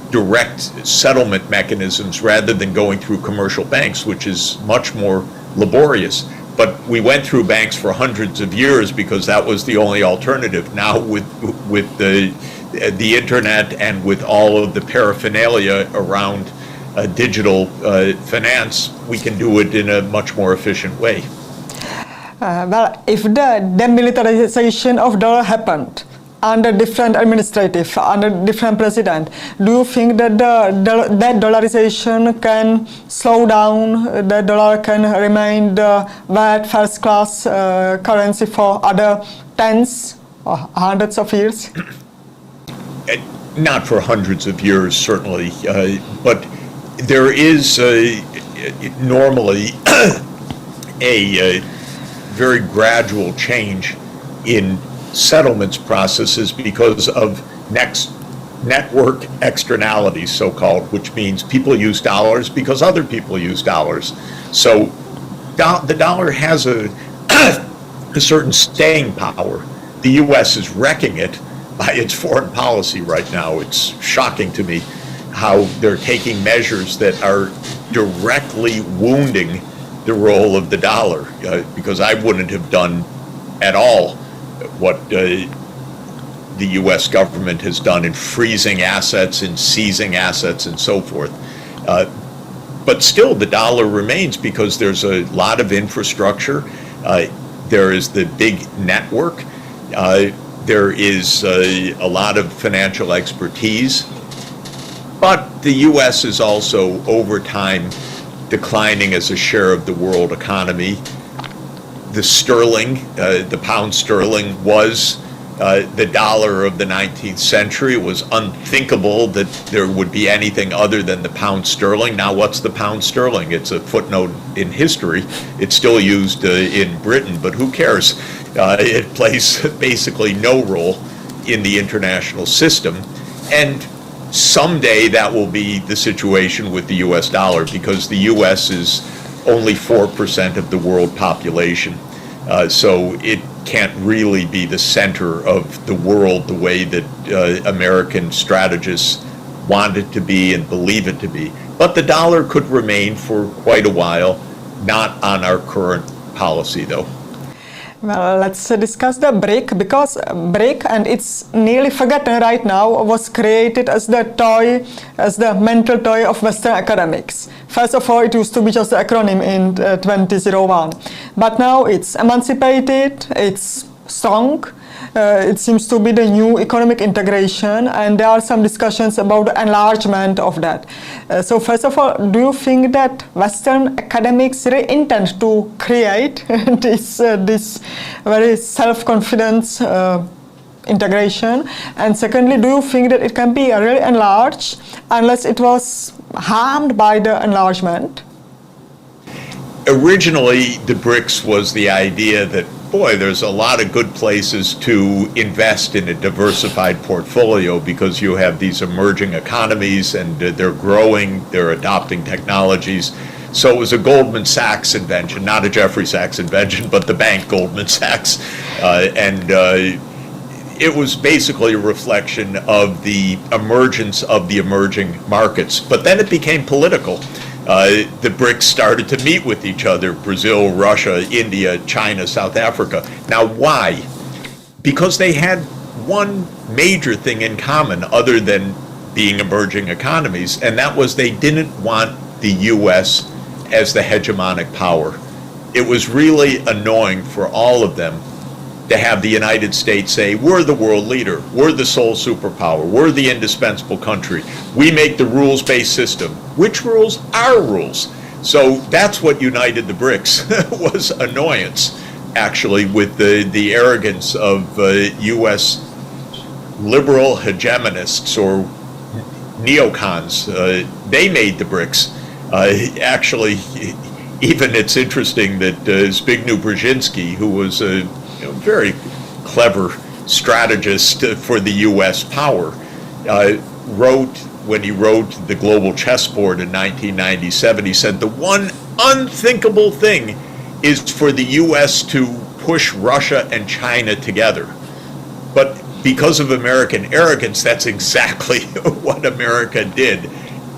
S1: direct settlement mechanisms rather than going through commercial banks, which is much more laborious. But we went through banks for hundreds of years because that was the only alternative. Now with the internet and with all of the paraphernalia around digital finance, we can do it in a much more efficient way.
S4: Well, if the demilitarization of dollar happened under different administrative, under different president, do you think that that dollarization can slow down, the dollar can remain the valid first-class currency for other tens or hundreds of years?
S1: Not for hundreds of years, certainly, but there is normally a very gradual change in settlements processes because of network externalities, so-called, which means people use dollars because other people use dollars. So the dollar has a certain staying power. The U.S. is wrecking it by its foreign policy right now. It's shocking to me how they're taking measures that are directly wounding the role of the dollar, because I wouldn't have done at all what the U.S. government has done in freezing assets and seizing assets and so forth. But still, the dollar remains because there's a lot of infrastructure. There is the big network. There is a lot of financial expertise. But the U.S. is also, over time, declining as a share of the world economy. The sterling, the pound sterling, was the dollar of the 19th century. It was unthinkable that there would be anything other than the pound sterling. Now, what's the pound sterling? It's a footnote in history. It's still used in Britain, but who cares? It plays basically no role in the international system. And someday that will be the situation with the US dollar, because the US is only 4% of the world population. So it can't really be the center of the world the way that American strategists want it to be and believe it to be. But the dollar could remain for quite a while, not on our current policy though.
S4: Well, let's discuss the BRIC, because BRIC, and it's nearly forgotten right now, was created as the toy, as the mental toy of Western academics. First of all, it used to be just an acronym in 2001. But now it's emancipated, it's strong, it seems to be the new economic integration, and there are some discussions about the enlargement of that. So first of all, do you think that Western academics really intend to create this very self-confidence integration? And secondly, do you think that it can be really enlarged unless it was harmed by the enlargement?
S1: Originally, the BRICS was the idea that, boy, there's a lot of good places to invest in a diversified portfolio because you have these emerging economies and they're growing, they're adopting technologies. So it was a Goldman Sachs invention, not a Jeffrey Sachs invention, but the bank Goldman Sachs. It was basically a reflection of the emergence of the emerging markets. But then it became political. The BRICS started to meet with each other: Brazil, Russia, India, China, South Africa. Now, why? Because they had one major thing in common other than being emerging economies, and that was they didn't want the US as the hegemonic power. It was really annoying for all of them to have the United States say, we're the world leader, we're the sole superpower, we're the indispensable country, we make the rules-based system. Which rules? Our rules. So that's what united the BRICS, was annoyance, actually, with the arrogance of US liberal hegemonists or neocons. They made the BRICS. Actually, even it's interesting that Zbigniew Brzezinski, who was a very clever strategist for the U.S. power, wrote, when he wrote The Global Chessboard in 1997, he said the one unthinkable thing is for the U.S. to push Russia and China together. But because of American arrogance, that's exactly what America did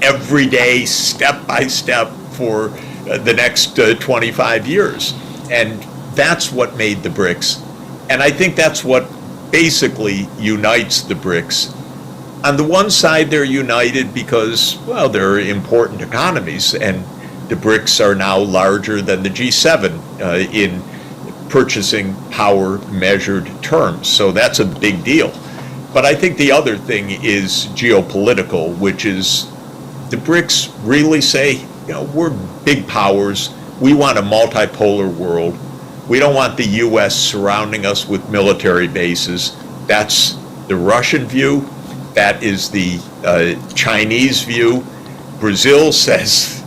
S1: every day, step by step, for the next 25 years. And that's what made the BRICS. And I think that's what basically unites the BRICS. On the one side, they're united because, well, they're important economies, and the BRICS are now larger than the G7 in purchasing power measured terms. So that's a big deal. But I think the other thing is geopolitical, which is the BRICS really say, we're big powers. We want a multipolar world. We don't want the U.S. surrounding us with military bases. That's the Russian view. That is the Chinese view. Brazil says,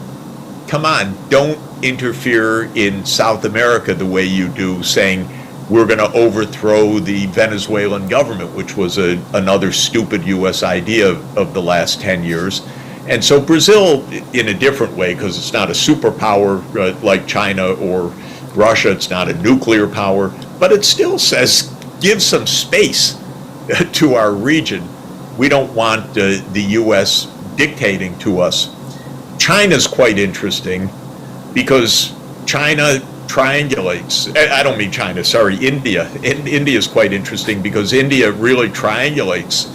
S1: come on, don't interfere in South America the way you do, saying we're going to overthrow the Venezuelan government, which was another stupid U.S. idea of the last 10 years. And so Brazil, in a different way, because it's not a superpower like China or Russia, it's not a nuclear power, but it still says, give some space to our region. We don't want the U.S. dictating to us. China's quite interesting because China triangulates. I don't mean China, sorry, India. India is quite interesting because India really triangulates.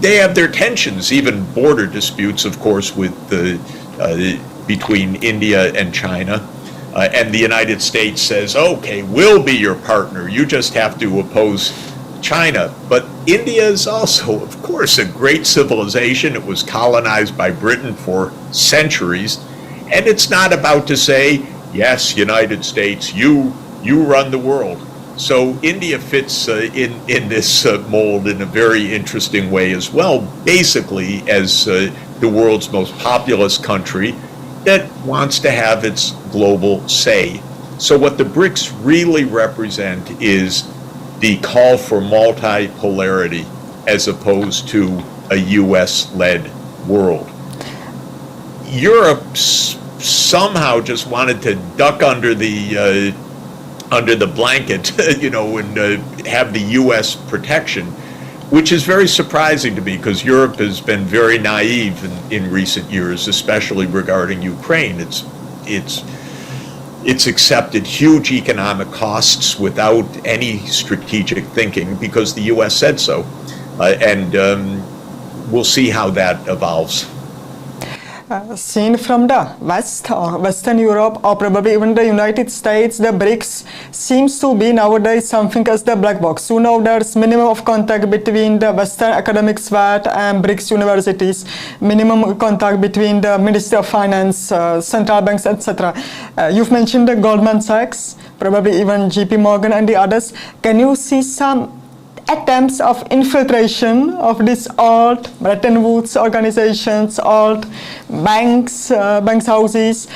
S1: They have their tensions, even border disputes, of course, with between India and China. And the United States says, okay, we'll be your partner. You just have to oppose China. But India is also, of course, a great civilization. It was colonized by Britain for centuries. And it's not about to say, yes, United States, you run the world. So India fits in this mold in a very interesting way as well, basically as the world's most populous country that wants to have its global say. So what the BRICS really represent is the call for multipolarity as opposed to a US-led world. Europe somehow just wanted to duck under the blanket, and have the U.S. protection, which is very surprising to me because Europe has been very naive in recent years, especially regarding Ukraine. It's accepted huge economic costs without any strategic thinking because the U.S. said so, and we'll see how that evolves.
S4: Seen from the West or Western Europe or probably even the United States, the BRICS seems to be nowadays something as the black box. There's minimum of contact between the Western academic sphere and BRICS universities, minimum contact between the Ministry of Finance, central banks, etc. You've mentioned the Goldman Sachs, probably even JP Morgan and the others. Can you see some attempts of infiltration of these old Bretton Woods organizations, old banks, banks houses,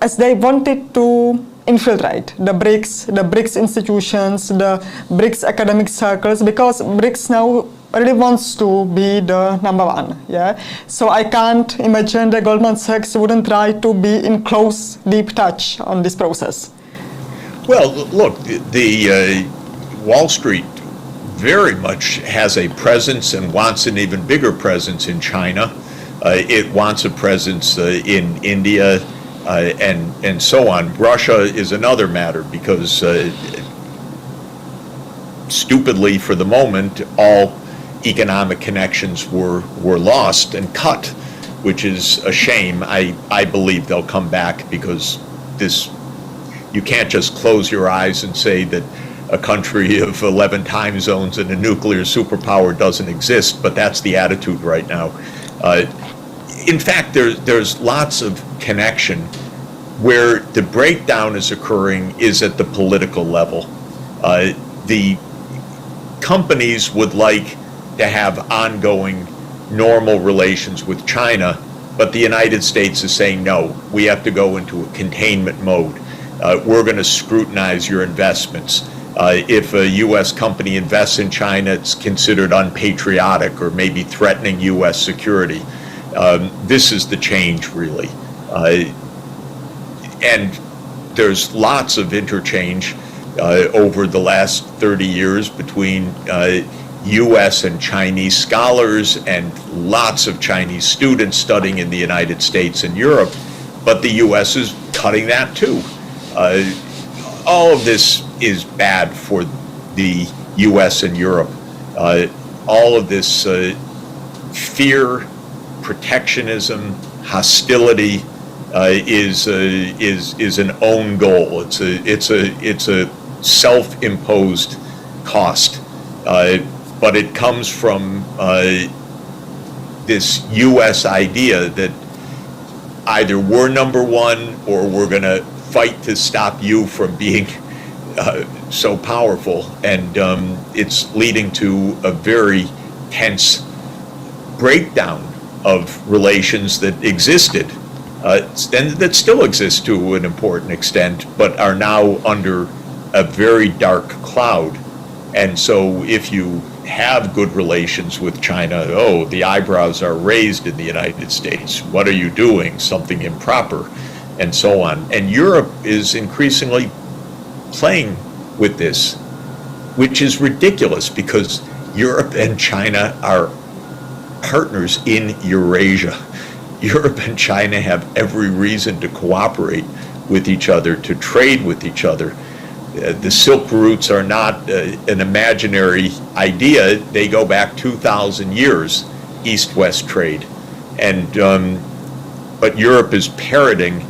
S4: as they wanted to infiltrate the BRICS institutions, the BRICS academic circles, because BRICS now really wants to be the number one. Yeah, so I can't imagine that Goldman Sachs wouldn't try to be in close, deep touch on this process.
S1: Well, look, the Wall Street very much has a presence and wants an even bigger presence in China. It wants a presence in India and so on. Russia is another matter because stupidly for the moment, all economic connections were lost and cut, which is a shame. I believe they'll come back because you can't just close your eyes and say that a country of 11 time zones and a nuclear superpower doesn't exist, but that's the attitude right now. In fact, there's lots of connection. Where the breakdown is occurring is at the political level. The companies would like to have ongoing normal relations with China, but the United States is saying, no, we have to go into a containment mode. We're going to scrutinize your investments. If a U.S. company invests in China, it's considered unpatriotic or maybe threatening U.S. security. This is the change, really. And there's lots of interchange over the last 30 years between U.S. and Chinese scholars and lots of Chinese students studying in the United States and Europe, but the U.S. is cutting that too. All of this is bad for the U.S. and Europe. All of this fear, protectionism, hostility is an own goal. It's a self-imposed cost, but it comes from this U.S. idea that either we're number one or we're going to fight to stop you from being so powerful, and it's leading to a very tense breakdown of relations that existed and that still exist to an important extent, but are now under a very dark cloud. And so if you have good relations with China, oh, the eyebrows are raised in the United States. What are you doing? Something improper, and so on. And Europe is increasingly playing with this, which is ridiculous because Europe and China are partners in Eurasia. Europe and China have every reason to cooperate with each other, to trade with each other. The Silk routes are not an imaginary idea. They go back 2,000 years, east-west trade. And but Europe is parroting,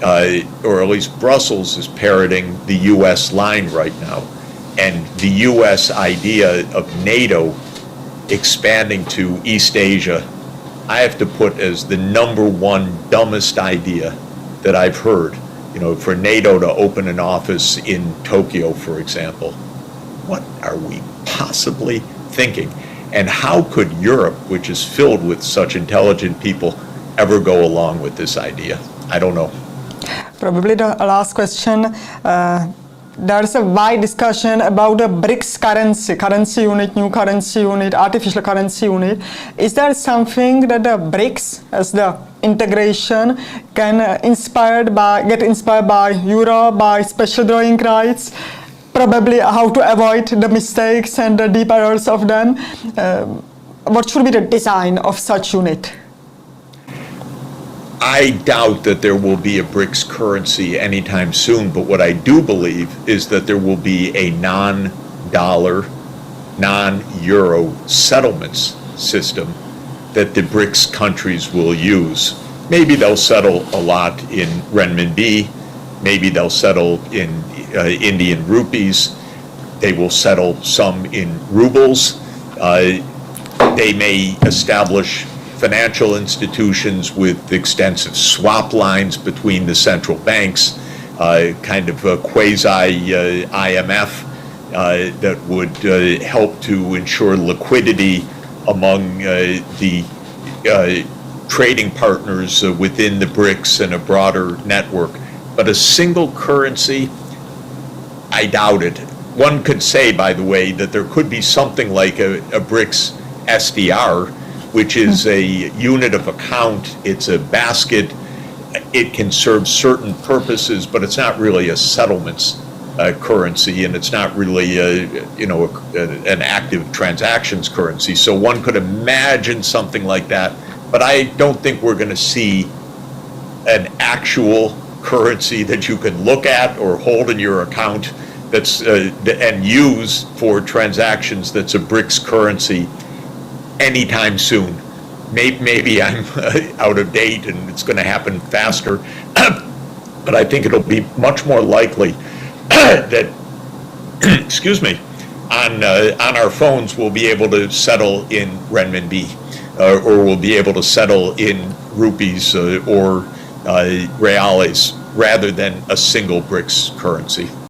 S1: or at least Brussels is parroting the U.S. line right now. And the U.S. idea of NATO expanding to East Asia, I have to put as the number one dumbest idea that I've heard. for NATO to open an office in Tokyo, for example. What are we possibly thinking? And how could Europe, which is filled with such intelligent people, ever go along with this idea? I don't know.
S4: Probably the last question. There's a wide discussion about the BRICS currency unit, new currency unit, artificial currency unit. Is there something that the BRICS as the integration can get inspired by Euro, by special drawing rights? Probably how to avoid the mistakes and the deep errors of them. What should be the design of such unit?
S1: I doubt that there will be a BRICS currency anytime soon, but what I do believe is that there will be a non-dollar, non-euro settlements system that the BRICS countries will use. Maybe they'll settle a lot in renminbi, maybe they'll settle in Indian rupees, they will settle some in rubles, they may establish financial institutions with extensive swap lines between the central banks, kind of a quasi-IMF that would help to ensure liquidity among the trading partners within the BRICS and a broader network. But a single currency, I doubt it. One could say, by the way, that there could be something like a BRICS SDR, which is a unit of account, it's a basket, it can serve certain purposes, but it's not really a settlements currency, and it's not really an active transactions currency. So one could imagine something like that, but I don't think we're going to see an actual currency that you can look at or hold in your account that's and use for transactions that's a BRICS currency anytime soon. Maybe I'm out of date and it's going to happen faster, but I think it'll be much more likely that, excuse me, on our phones we'll be able to settle in renminbi, or we'll be able to settle in rupees or reales rather than a single BRICS currency.